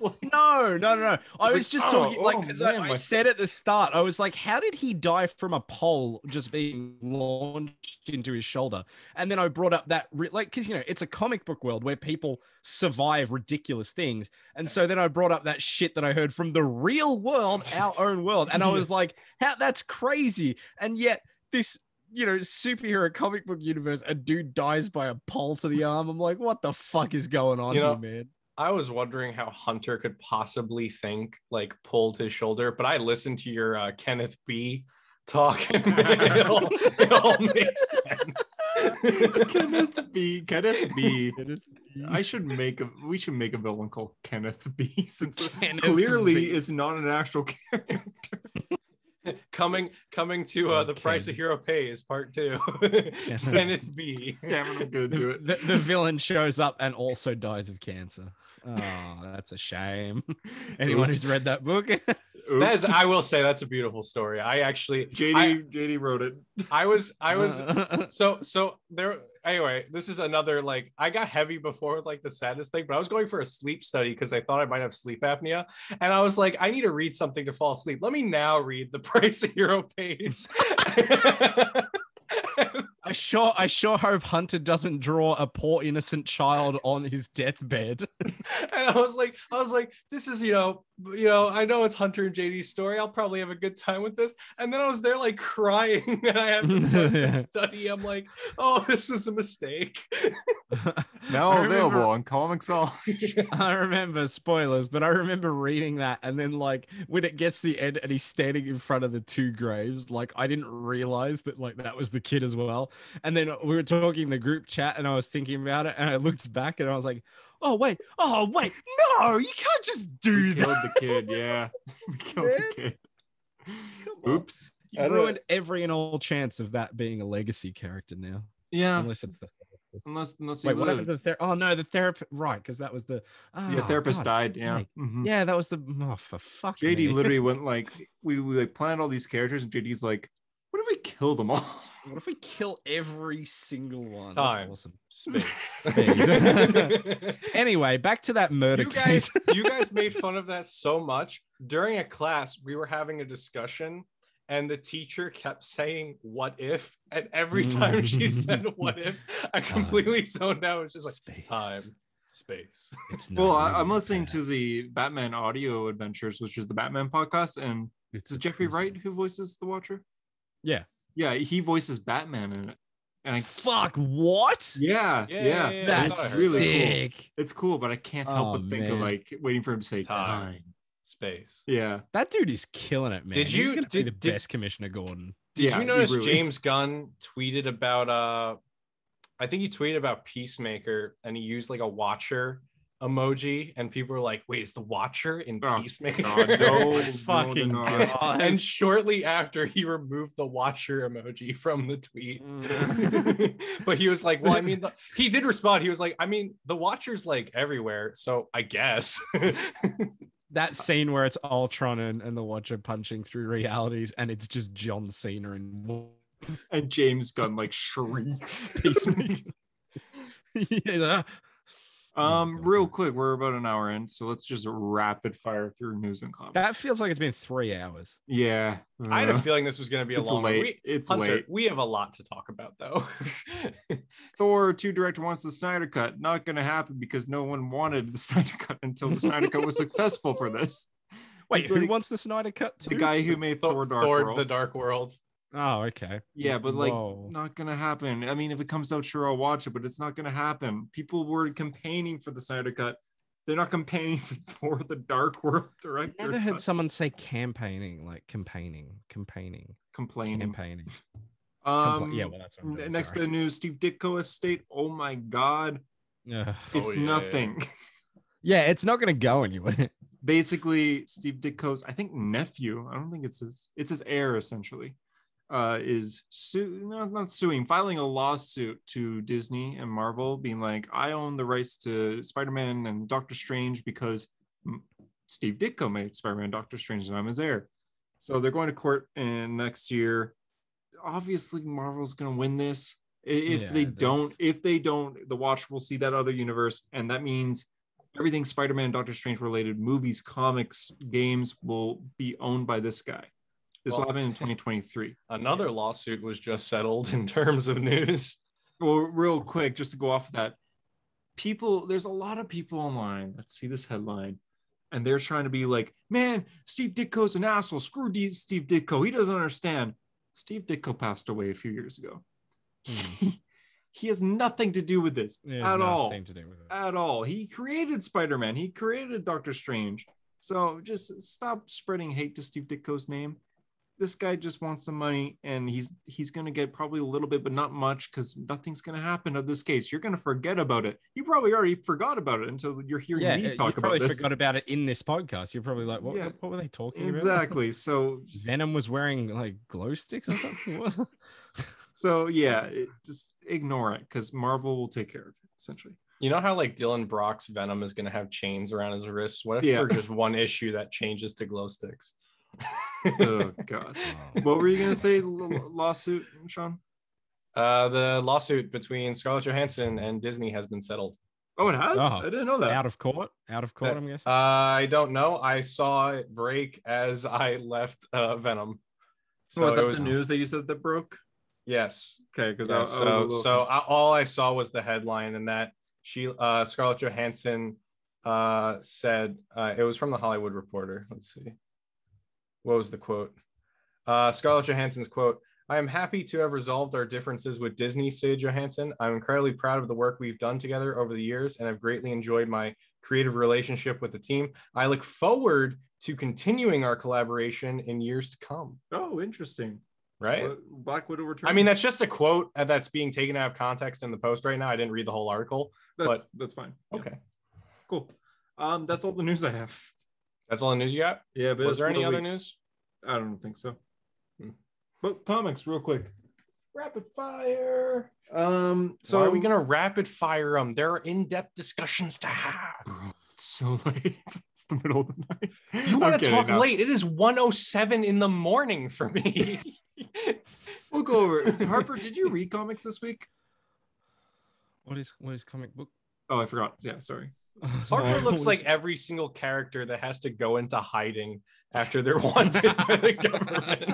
Like, no. I was just talking because I said at the start, I was like, how did he die from a pole just being launched into his shoulder? And then I brought up that, because, it's a comic book world where people survive ridiculous things. And so then I brought up that shit that I heard from the real world, our own world. And I was like, that's crazy. And yet this superhero comic book universe, a dude dies by a pole to the arm. I'm like, what the fuck is going on here, man? I was wondering how Hunter could possibly think like pulled his shoulder, but I listened to your Kenneth B talk and it all makes sense. Kenneth B. We should make a villain called Kenneth B, since Kenneth clearly B is not an actual character. Coming to the Price a Hero Pays Part 2. Kenneth B. Damn it, I'm gonna do it. The villain shows up and also dies of cancer. Oh, that's a shame. Anyone who's read that book? I will say that's a beautiful story. I actually JD wrote it. I was so there. Anyway, this is another, like, I got heavy before with like the saddest thing, but I was going for a sleep study because I thought I might have sleep apnea. And I was like, I need to read something to fall asleep. Let me now read The Price a Hero Pays. I sure hope Hunter doesn't draw a poor innocent child on his deathbed. And I was like, this is, I know it's Hunter and JD's story. I'll probably have a good time with this. And then I was there like crying and I have to start the study. I'm like, oh, this was a mistake. Now available on Comixology. I remember, spoilers, but I remember reading that, and then like when it gets to the end and he's standing in front of the two graves, like I didn't realize that like that was the kid as well. And then we were talking in the group chat and I was thinking about it and I looked back and I was like, oh wait, no, you can't just do that. Killed the kid, yeah. We killed the kid. Oops. You ruined every and all chance of that being a legacy character now. Yeah. Unless it's the therapist. Unless wait, what happened to the oh no, the therapist, right, because that was the therapist died. Yeah. Mm-hmm. Yeah, that was the for fuck. JD literally went like we like planned all these characters and JD's like, what if we kill them all? What if we kill every single one? Time. That's awesome. Anyway, back to that murder case. You guys made fun of that so much. During a class, we were having a discussion and the teacher kept saying, what if? And every time she said, what if? I completely zoned out. It's just like, space. Time, space. Well, I'm listening to the Batman Audio Adventures, which is the Batman podcast. And it's Jeffrey Wright who voices the Watcher. Yeah. Yeah, he voices Batman in it. And fuck, what? Yeah. That's really sick. Cool. It's cool, but I can't help but think of like waiting for him to say time. Space. Yeah. That dude is killing it, man. He's gonna be the best Commissioner Gordon. Did you notice James Gunn tweeted about I think he tweeted about Peacemaker and he used like a Watcher emoji and people were like, wait, is the Watcher in Peacemaker? No, fucking God. And shortly after he removed the Watcher emoji from the tweet. But he was like, well, I mean, he did respond. He was like, I mean, the Watcher's like everywhere, so I guess. That scene where it's Ultron and the Watcher punching through realities and it's just John Cena and James Gunn like shrieks. Peacemaker. Yeah. Real quick, we're about an hour in, so let's just rapid fire through news and comics. That feels like it's been 3 hours. Yeah. I had a feeling this was going to be a long one. It's Hunter, late. We have a lot to talk about, though. Thor 2 director wants the Snyder Cut. Not going to happen because no one wanted the Snyder Cut until the Snyder Cut was successful for this. Wait, who wants the Snyder Cut too? The guy who made Thor Dark World. The Dark World. Oh, okay. Yeah, but like, not gonna happen. I mean, if it comes out, sure, I'll watch it, but it's not gonna happen. People were campaigning for the Snyder Cut. They're not campaigning for Thor: The Dark World director. I never heard someone say campaigning, like complaining. Complaining. Yeah, well, that's what I'm doing, next bit of news: Steve Ditko estate. Oh my God, it's nothing. Yeah, it's not gonna go anywhere. Basically, Steve Ditko's, I think, nephew. I don't think it's his heir essentially. Is filing a lawsuit to Disney and Marvel, being like, I own the rights to Spider-Man and Doctor Strange because Steve Ditko made Spider-Man and Doctor Strange and I'm his heir. So they're going to court in next year. Obviously, Marvel's going to win this. If they don't, the Watcher will see that other universe, and that means everything Spider-Man and Doctor Strange related, movies, comics, games, will be owned by this guy. This will happen in 2023. Another lawsuit was just settled in terms of news. Well, real quick, just to go off of that, there's a lot of people online that see this headline and they're trying to be like, man, Steve Ditko's an asshole. Screw Steve Ditko. He doesn't understand. Steve Ditko passed away a few years ago. He has nothing to do with this at all. At all. He created Spider-Man. He created Doctor Strange. So just stop spreading hate to Steve Ditko's name. This guy just wants the money, and he's going to get probably a little bit, but not much, because nothing's going to happen in this case. You're going to forget about it. You probably already forgot about it until you're hearing me talk about this. You probably forgot about it in this podcast. You're probably like, what were they talking about? Exactly. So Venom was wearing like glow sticks or something? So yeah, just ignore it, because Marvel will take care of it, essentially. You know how like Dylan Brock's Venom is going to have chains around his wrists? What if for just one issue that changes to glow sticks? Oh God! What were you gonna say? Lawsuit, Sean? The lawsuit between Scarlett Johansson and Disney has been settled. Oh, it has? I didn't know that. Out of court, I'm guessing. I don't know. I saw it break as I left Venom. So was that the news that you said that broke? Yes. Okay, because all I saw was the headline, and that Scarlett Johansson said it was from the Hollywood Reporter. Let's see. What was the quote? Scarlett Johansson's quote: "I am happy to have resolved our differences with Disney," said Johansson. "I'm incredibly proud of the work we've done together over the years, and I've greatly enjoyed my creative relationship with the team. I look forward to continuing our collaboration in years to come." Oh, interesting. Right? Black Widow returns. I mean, that's just a quote that's being taken out of context in the post right now. I didn't read the whole article. That's fine. Okay. Yeah. Cool. That's all the news I have. That's all the news you got? Yeah, but was there any other news? I don't think so. But comics, real quick. Rapid fire. So why are we gonna rapid fire them? There are in-depth discussions to have. It's so late. It's the middle of the night. You want to talk late? It is 1:07 in the morning for me. We'll go over it. Harper, did you read comics this week? What is comic book? Oh, I forgot. Yeah, sorry. Harper looks like every single character that has to go into hiding after they're wanted by the government.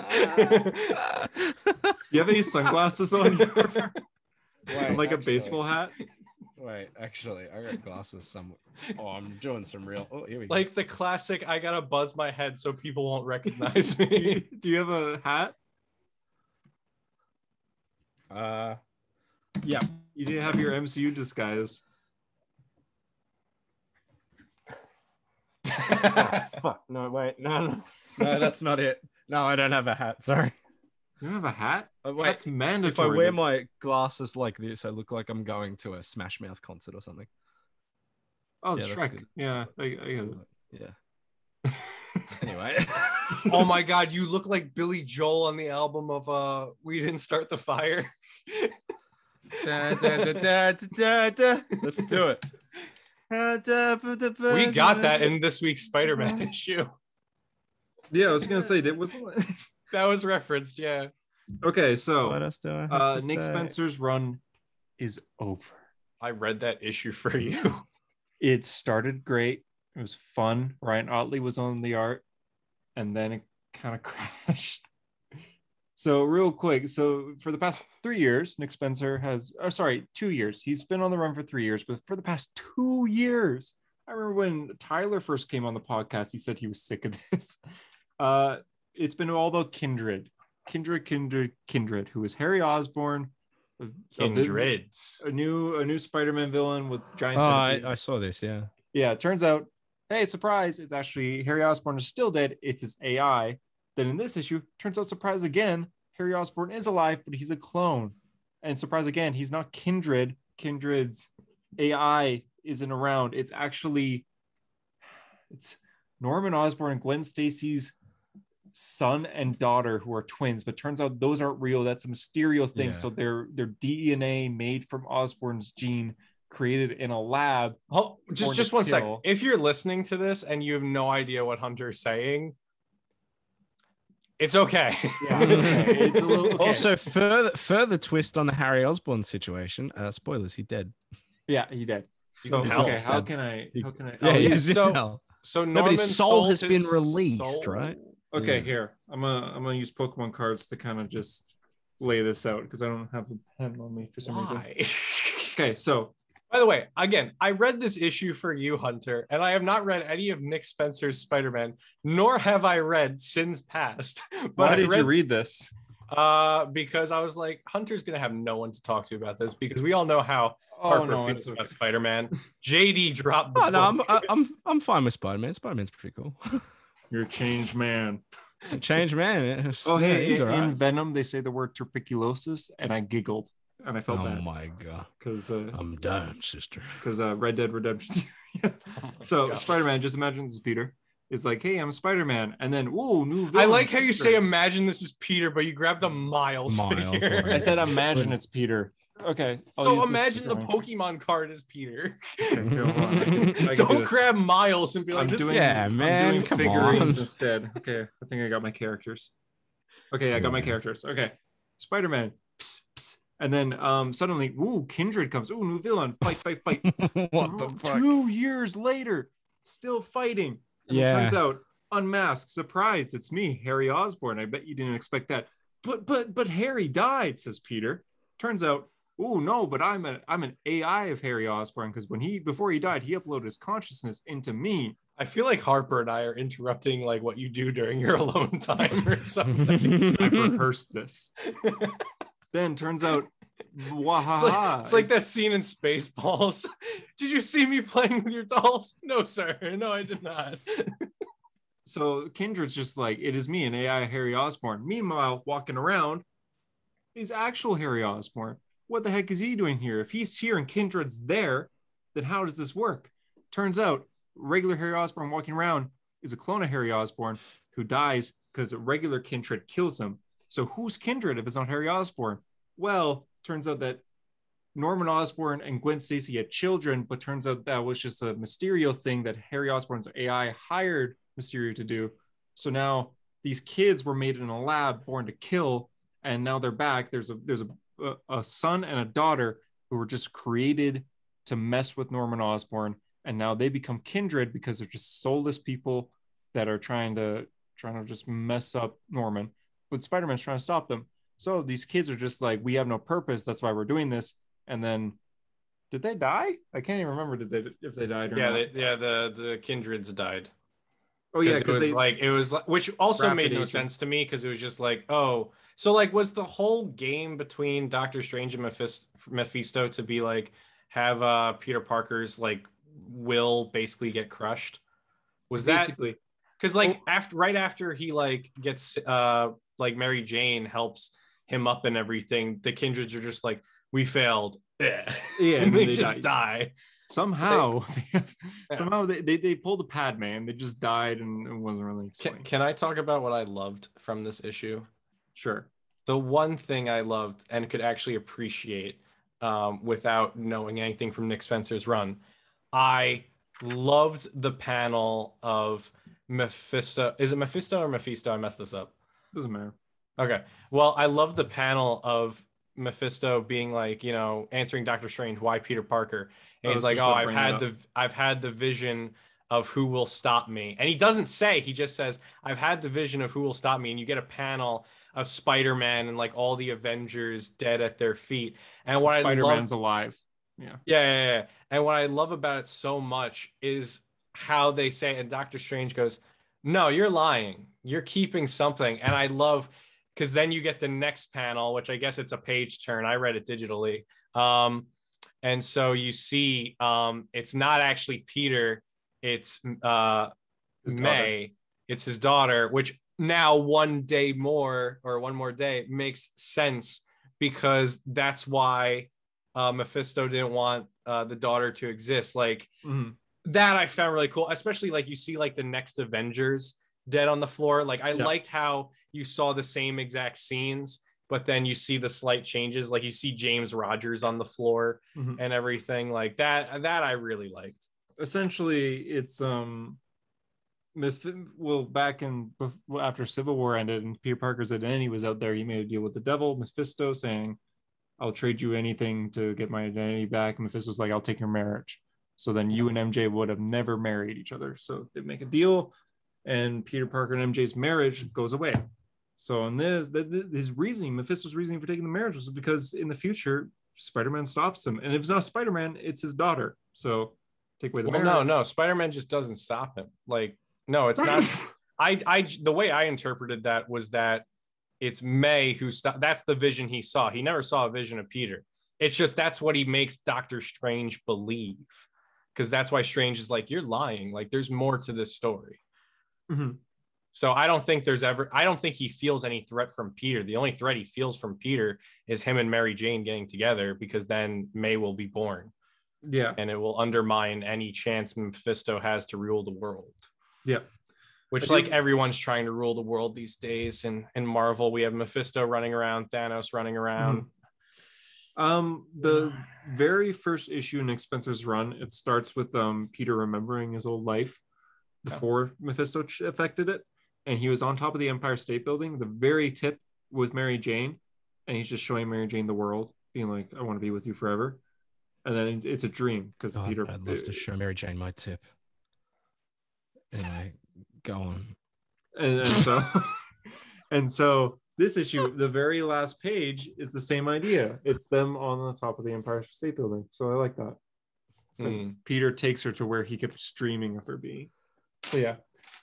You have any sunglasses on? Wait, like a baseball hat? Wait, actually, I got glasses somewhere. Oh, I'm doing some real. Oh, here we go. Like the classic, I gotta buzz my head so people won't recognize me. Do you have a hat? Yeah. You didn't have your MCU disguise. Oh, fuck. No, wait. No, that's not it. No, I don't have a hat. Sorry. You don't have a hat? Wait, that's mandatory. If I wear my glasses like this, I look like I'm going to a Smash Mouth concert or something. Oh, yeah, Shrek. Yeah, I get it. Yeah. Anyway. Oh my God, you look like Billy Joel on the album of We Didn't Start the Fire. Let's do it. We got that in this week's Spider-Man issue. Yeah, I was gonna say that was referenced. Yeah. Okay, so what else do I have to Nick say? Spencer's run is over. I read that issue for you. It started great. It was fun. Ryan Otley was on the art, and then it kind of crashed. So real quick, so for the past 3 years, Nick Spencer has, 2 years. He's been on the run for 3 years, but for the past 2 years, I remember when Tyler first came on the podcast, he said he was sick of this. It's been all about Kindred, who is Harry Osborn. Kindreds. A new Spider-Man villain with giant. I saw this, yeah. Yeah, it turns out, hey, surprise, it's actually Harry Osborn is still dead. It's his AI. Then in this issue, turns out, surprise again, Harry Osborn is alive, but he's a clone. And surprise again, he's not Kindred. Kindred's AI isn't around. It's Norman Osborn and Gwen Stacy's son and daughter who are twins, but turns out those aren't real. That's a Mysterio thing. Yeah. So they're DNA made from Osborn's gene, created in a lab. Oh, just one second. If you're listening to this and you have no idea what Hunter's saying, It's okay. Yeah, okay. It's a little okay. Also, further twist on the Harry Osborn situation. Spoilers, he dead. Yeah, he did. He's So in hell. okay, how can I? Yeah, Oh, he's in so- hell. So No, but Norman his soul has sold been his released, soul. right? okay. Yeah. Here, I'm gonna use Pokemon cards to kind of just lay this out because I don't have a pen on me for some reason. Why? Okay, so By the way, again, I read this issue for you, Hunter, and I have not read any of Nick Spencer's Spider-Man, nor have I read Sins Past. But why did you read this? Because I was like, Hunter's gonna have no one to talk to about this because we all know how Oh Harper no, feels it's about okay. Spider-Man. JD dropped the Oh no, book. I'm fine with Spider-Man. Spider-Man's pretty cool. You're a changed man. Change man. Oh yeah, hey, he's in all right. Venom they say the word tuberculosis, and I giggled and I felt Oh bad my god. because I'm done, sister. Red Dead Redemption. Yeah. Oh my So God. Spider-Man, just imagine this is Peter. Is like, hey, I'm Spider-Man, and then whoa, new villain. I like how you say imagine this is Peter, but you grabbed a Miles figure. I said imagine it's Peter. Okay. So imagine the Pokemon card is Peter. Okay, hold on. I can do Don't this. grab Miles and be like, I'm this doing, Yeah, man, I'm doing come figurines on. instead. Okay, I think I got my characters. Okay, I got my characters. Okay, Spider-Man. Psst, psst. And then suddenly, ooh, Kindred comes. Ooh, new villain. Fight, fight, fight. What the fuck? 2 years later, still fighting. And it turns out, unmasked, surprise, it's me, Harry Osborn. I bet you didn't expect that. But Harry died, says Peter. Turns out, oh no, but I'm an AI of Harry Osborn because before he died, he uploaded his consciousness into me. I feel like Harper and I are interrupting like what you do during your alone time or something. I've rehearsed this. Then turns out, It's like that scene in Spaceballs. Did you see me playing with your dolls? No, sir. No, I did not. So Kindred's just like, it is me, an AI Harry Osborn. Meanwhile, walking around is actual Harry Osborn. What the heck is he doing here? If he's here and Kindred's there, then how does this work? Turns out, regular Harry Osborn walking around is a clone of Harry Osborn who dies because a regular Kindred kills him. So who's Kindred if it's not Harry Osborn? Well, turns out that Norman Osborn and Gwen Stacy had children, but turns out that was just a Mysterio thing that Harry Osborn's AI hired Mysterio to do. So now these kids were made in a lab, born to kill, and now they're back. There's a son and a daughter who were just created to mess with Norman Osborn, and now they become kindred because they're just soulless people that are trying to just mess up Norman. But Spider-Man's trying to stop them. So these kids are just like, we have no purpose. That's why we're doing this. And then, did they die? I can't even remember if they died or not. The kindreds died. Oh yeah, because it was like, which also made no sense to me because it was just like, oh, so like, was the whole game between Doctor Strange and Mephisto to be like, have Peter Parker's like will basically get crushed? Was basically that because like right after he like gets like Mary Jane helps him up and everything, the kindreds are just like, we failed. Yeah, and they just die. Somehow they pulled a Padme and they just died and it wasn't really explained. Can I talk about what I loved from this issue? Sure. The one thing I loved and could actually appreciate without knowing anything from Nick Spencer's run, I loved the panel of Mephisto. Is it Mephisto or Mephisto? I messed this up. Doesn't matter. Okay. Well, I love the panel of Mephisto being like, you know, answering Doctor Strange, why Peter Parker? And he's like, oh, I've had the vision of who will stop me. And he doesn't say, he just says, I've had the vision of who will stop me. And you get a panel of Spider-Man and like all the Avengers dead at their feet. And what Spider-Man's alive. Yeah. And what I love about it so much is how they say, and Doctor Strange goes, no, you're lying. You're keeping something. And I love, because then you get the next panel, which I guess it's a page turn. I read it digitally. And so you see, it's not actually Peter, it's May. It's his daughter, which now one more day makes sense because that's why Mephisto didn't want the daughter to exist. Like that I found really cool, especially like you see like the next Avengers dead on the floor. Like I liked how you saw the same exact scenes, but then you see the slight changes. Like you see James Rogers on the floor and everything like that. That I really liked. Essentially, it's back in after Civil War ended and Peter Parker's identity was out there, he made a deal with the devil, Mephisto, saying, I'll trade you anything to get my identity back. And Mephisto's like, I'll take your marriage. So then you and MJ would have never married each other. So they make a deal, and Peter Parker and MJ's marriage goes away. So on his reasoning, Mephisto's reasoning for taking the marriage was because in the future, Spider-Man stops him. And if it's not Spider-Man, it's his daughter. So take away the marriage. No, Spider-Man just doesn't stop him. Like, no, it's not. The way I interpreted that was that it's May who stopped. That's the vision he saw. He never saw a vision of Peter. It's just that's what he makes Doctor Strange believe. Because that's why Strange is like, you're lying. Like, there's more to this story. Mm-hmm. So I don't think he feels any threat from Peter. The only threat he feels from Peter is him and Mary Jane getting together, because then May will be born. Yeah. And it will undermine any chance Mephisto has to rule the world. Yeah. Which, like, everyone's trying to rule the world these days. And in Marvel, we have Mephisto running around, Thanos running around. The very first issue in Nick Spencer's run, it starts with Peter remembering his old life before Mephisto affected it. And he was on top of the Empire State Building, the very tip with Mary Jane. And he's just showing Mary Jane the world, being like, I want to be with you forever. And then it's a dream because Peter. I'd love to show Mary Jane my tip. Anyway, go on. And so this issue, the very last page is the same idea. It's them on the top of the Empire State Building. So I like that. And Peter takes her to where he kept streaming of her being. So yeah.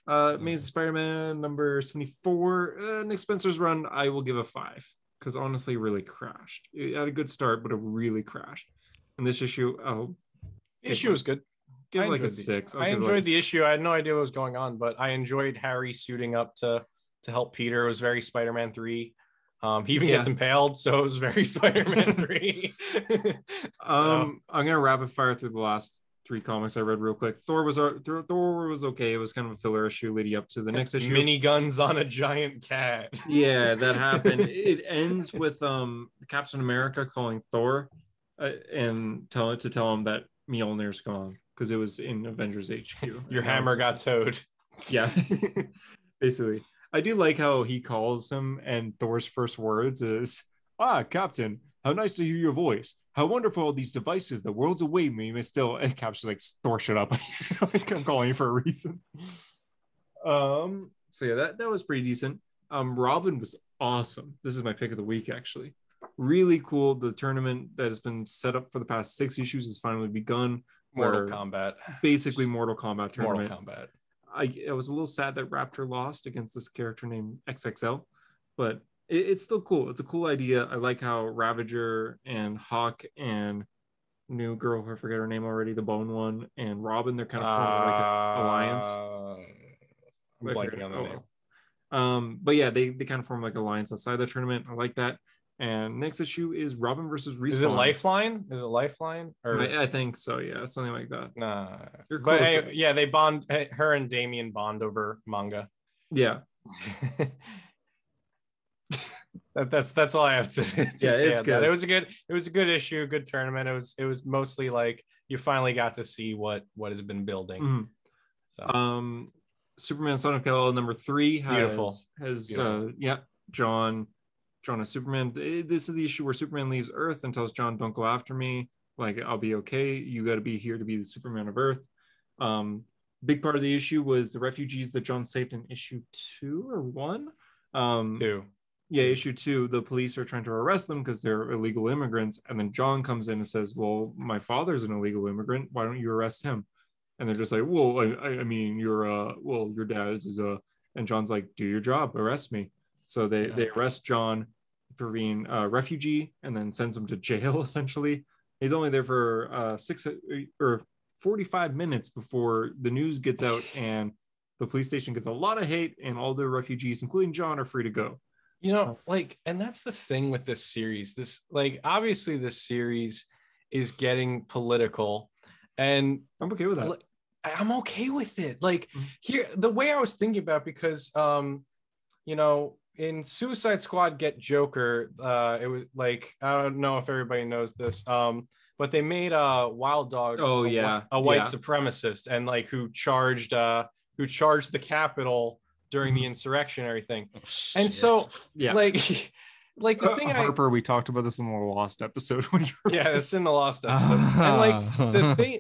Amazing Spider-Man number 74. Nick Spencer's run, I will give a 5. Because honestly, it really crashed. It had a good start, but it really crashed. And this issue, the issue was good. Give like a 6. I enjoyed the issue. I had no idea what was going on, but I enjoyed Harry suiting up to help Peter. It was very Spider-Man 3. He even gets impaled, so it was very Spider-Man 3. I'm gonna rapid fire through the last 3 comics I read real quick. Thor was okay. It was kind of a filler issue leading up to the next issue. Miniguns on a giant cat. Yeah, that happened. It ends with Captain America calling Thor and tell him that Mjolnir's gone, because it was in Avengers HQ. Your hammer got towed. Yeah, basically. I do like how he calls him, and Thor's first words is, Captain, how nice to hear your voice. How wonderful are these devices. The world's away from me, still. And Cap's like, Thor, shut up. I'm calling you for a reason. So yeah, that was pretty decent. Robin was awesome. This is my pick of the week, actually. Really cool. The tournament that has been set up for the past 6 issues has finally begun. Mortal Kombat. Basically Mortal Kombat tournament. Mortal Kombat. I was a little sad that Raptor lost against this character named XXL, but it's still cool. It's a cool idea. I like how Ravager and Hawk and new girl, I forget her name already, the bone one, and Robin, they're kind of forming like an alliance. I'm blanking on the name. But yeah, they kind of form like alliance outside the tournament. I like that. And next issue is Robin versus Respawn. Is it Lifeline? Or I think so. Yeah, something like that. Nah, you're but close. hey, yeah, they bond. Her and Damien bond over manga. Yeah. That's all I have to say. It's good. It was a good issue, good tournament. It was mostly like you finally got to see what has been building. Mm-hmm. So. Superman Son of Kal number 3 Beautiful. John as Superman. This is the issue where Superman leaves Earth and tells John, don't go after me. Like, I'll be okay. You got to be here to be the Superman of Earth. Big part of the issue was the refugees that John saved in issue 2 or 1. 2. Yeah, issue 2. The police are trying to arrest them because they're illegal immigrants. And then John comes in and says, well, my father's an illegal immigrant. Why don't you arrest him? And they're just like, well, I mean, your dad is and John's like, do your job, arrest me. So they arrest John for being a refugee and then sends him to jail, essentially. He's only there for 45 minutes before the news gets out and the police station gets a lot of hate and all the refugees, including John, are free to go. You know, like, and that's the thing with this series. This, like, obviously this series is getting political, and I'm okay with that. I'm okay with it. Like, here, the way I was thinking about, because, you know, in Suicide Squad Get Joker, it was like, I don't know if everybody knows this, but they made Wild Dog a white supremacist, and like who charged who charged the Capitol during the insurrection and everything. Oh, And so, Yeah. like the thing Harper, we talked about this in the Lost episode when you were yeah, it's in the Lost episode. And like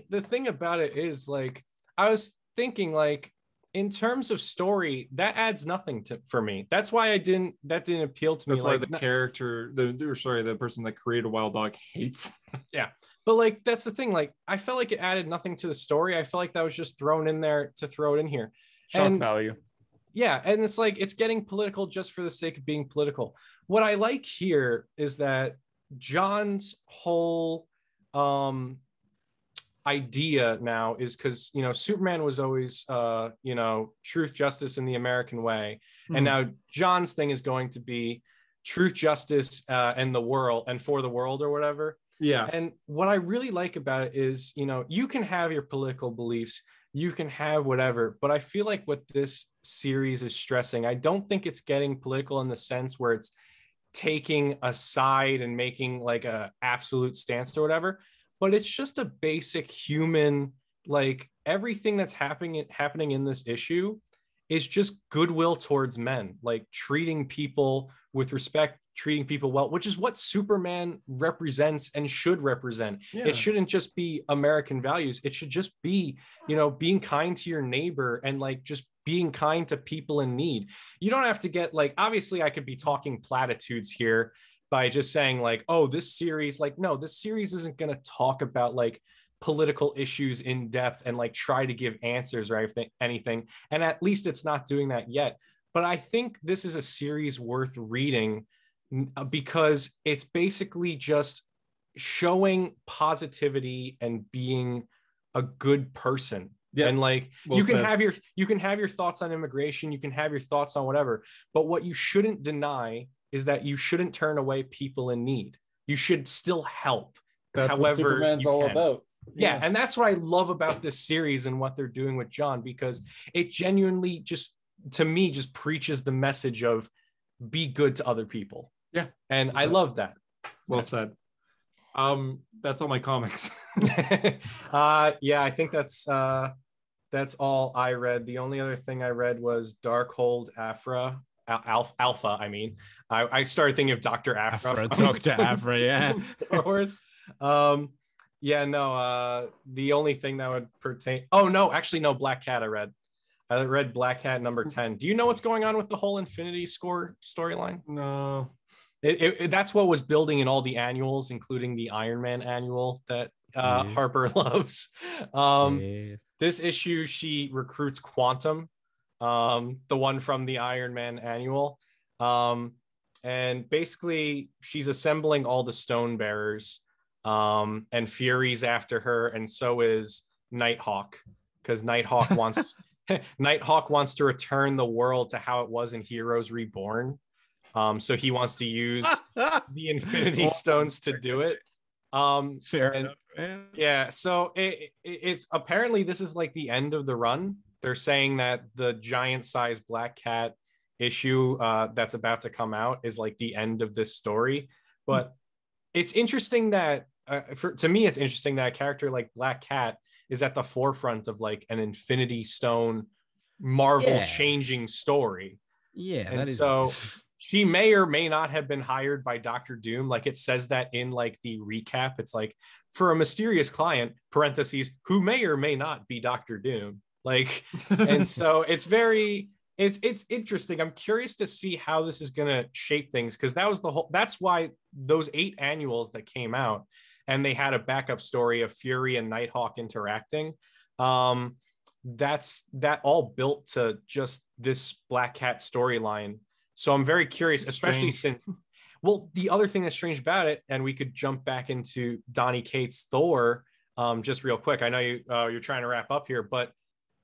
the thing about it is, like, I was thinking, like, in terms of story, that adds nothing for me. That's why that didn't appeal to me. That's why like, the character, the person that created Wild Dog hates. Yeah. But like, that's the thing. Like, I felt like it added nothing to the story. I felt like that was just thrown in there to throw it in here. Shock value. Yeah. And it's like, it's getting political just for the sake of being political. What I like here is that John's whole idea now is, because, you know, Superman was always, you know, truth, justice, in the American way. And now John's thing is going to be truth, justice, and the world, and for the world, or whatever. Yeah. And what I really like about it is, you know, you can have your political beliefs, you can have whatever, but I feel like what this series is stressing, I don't think it's getting political in the sense where it's taking a side and making like a absolute stance or whatever, but it's just a basic human, like, everything that's happening in this issue is just goodwill towards men, like treating people with respect, treating people well, which is what Superman represents and should represent. Yeah. It shouldn't just be American values. It should just be, you know, being kind to your neighbor and like just being kind to people in need. You don't have to get, like, obviously I could be talking platitudes here by just saying like, oh, this series, like, no, this series isn't going to talk about like political issues in depth and like try to give answers or anything. And at least it's not doing that yet. But I think this is a series worth reading because it's basically just showing positivity and being a good person. Yeah. And like, well, you can have your thoughts on immigration, you can have your thoughts on whatever, but what you shouldn't deny is that you shouldn't turn away people in need. You should still help. That's what Superman's all about. Yeah. And that's what I love about this series and what they're doing with John, because it genuinely just, to me, just preaches the message of be good to other people. Yeah. And I love that. Well said. That's all my comics. Yeah, I think that's all I read. The only other thing I read was Darkhold Alpha. I mean, I started thinking of Dr. Aphra. Dr. Aphra, yeah. Star Wars. Yeah, no, the only thing that would pertain. Oh, no, actually, no, Black Cat I read Black Cat number 10. Do you know what's going on with the whole Infinity Score storyline? No. That's what was building in all the annuals, including the Iron Man annual that Harper loves. This issue, she recruits Quantum, the one from the Iron Man annual. And basically, she's assembling all the stone bearers, and Fury's after her, and so is Nighthawk, because Nighthawk wants to return the world to how it was in Heroes Reborn. So he wants to use the Infinity Stones to do it. Fair enough, man. Yeah, so it's apparently this is like the end of the run. They're saying that the giant-sized Black Cat issue that's about to come out is like the end of this story. But it's interesting that to me, it's interesting that a character like Black Cat is at the forefront of like an Infinity Stone Marvel changing story. Yeah, and so she may or may not have been hired by Dr. Doom. Like it says that in like the recap. It's like, for a mysterious client, parentheses, who may or may not be Dr. Doom. Like, and so it's interesting. I'm curious to see how this is going to shape things, because that's why those 8 annuals that came out and they had a backup story of Fury and Nighthawk interacting. That all built to just this Black Cat storyline. So I'm very curious, especially since, well, the other thing that's strange about it, and we could jump back into Donny Cates' Thor just real quick. I know you're trying to wrap up here, but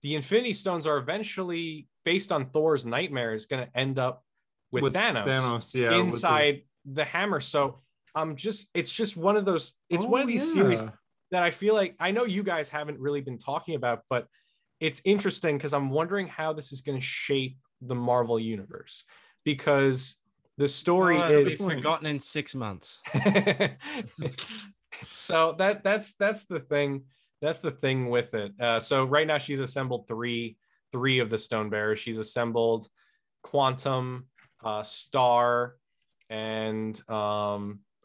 the Infinity Stones are eventually, based on Thor's nightmares, going to end up with Thanos inside the hammer. So it's just one of those, one of these series that I feel like, I know you guys haven't really been talking about, but it's interesting because I'm wondering how this is going to shape the Marvel universe, because the story is forgotten in 6 months. So that's the thing. That's the thing with it. So right now she's assembled 3 3 of the Stone Bearers. She's assembled Quantum, Star, and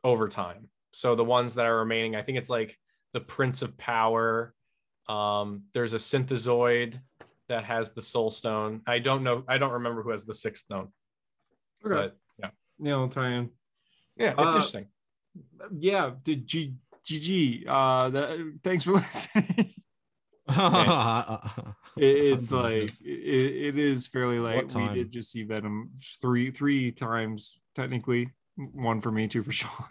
Overtime. So the ones that are remaining, I think it's like the Prince of Power. There's a Synthezoid that has the Soul Stone. I don't remember who has the 6th stone. Okay. But yeah, I'll tie in. Yeah, it's interesting. Yeah, GG. Thanks for listening. It's like it is fairly late. We did just see Venom three times technically. 1 for me, 2 for Sean.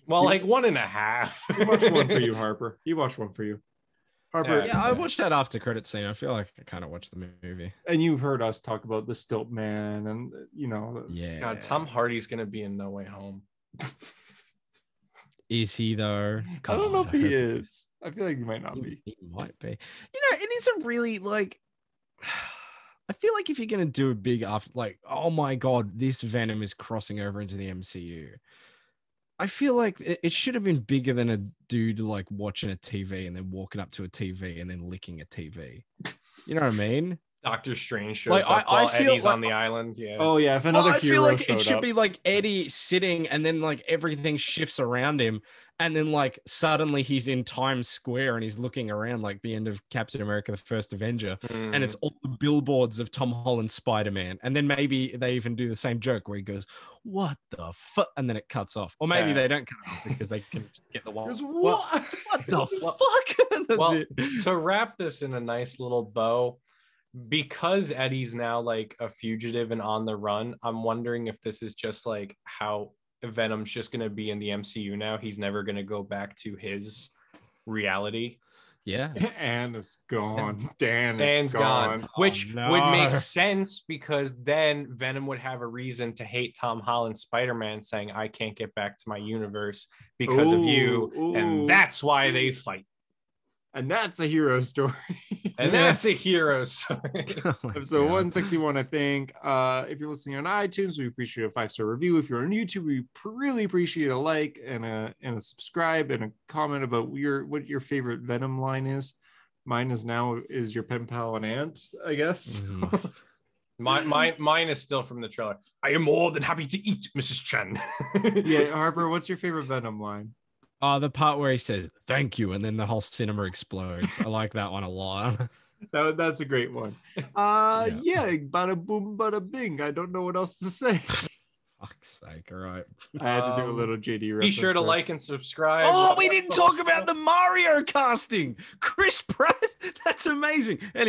Well, like 1.5. He watched 1 for you, Harper. He watched 1 for you. Harper. Yeah, I watched that after credit scene. I feel like I kind of watched the movie. And you've heard us talk about the Stilt Man, and Yeah. God, Tom Hardy's gonna be in No Way Home. Is he though? I don't know if he is. I feel like he might not be. He might be. It is a really like. I feel like if you're gonna do a big after, like, oh my god, this Venom is crossing over into the MCU. I feel like it should have been bigger than a dude like watching a TV and then walking up to a TV and then licking a TV. You know what I mean? Doctor Strange shows Like, up while I feel Eddie's like, on the island. Yeah. Oh yeah, if another I hero feel like showed it should up. be like Eddie sitting and then like everything shifts around him and then like suddenly he's in Times Square and he's looking around like the end of Captain America, the First Avenger, and it's all the billboards of Tom Holland Spider-Man. And then maybe they even do the same joke where he goes, "What the fuck?" and then it cuts off. Or maybe they don't cut off because they can get the one. What the fuck? Well, to wrap this in a nice little bow, because Eddie's now like a fugitive and on the run, I'm wondering if this is just like how Venom's just going to be in the MCU now. He's never going to go back to his reality. Yeah. Anne is gone. Dan's gone. Which no. would make sense because then Venom would have a reason to hate Tom Holland Spider-Man, saying, I can't get back to my universe because of you. And that's why they fight. And that's a hero story. And that's a hero story. Episode 161, I think. If you're listening on iTunes, we appreciate a 5-star review. If you're on YouTube, we really appreciate a like and a subscribe and a comment about what your favorite Venom line is. Mine is your pen pal and aunt, I guess. Mm-hmm. Mine is still from the trailer. I am more than happy to eat, Mrs. Chen. Yeah, Harper, what's your favorite Venom line? The part where he says "thank you" and then the whole cinema explodes. I like that one a lot. That's a great one. Yeah, bada boom, bada bing. I don't know what else to say. Fuck's sake! All right. I had to do a little JD reference. Be sure to there. like and subscribe. Oh, we didn't talk about the Mario casting. Chris Pratt. That's amazing. Anyway.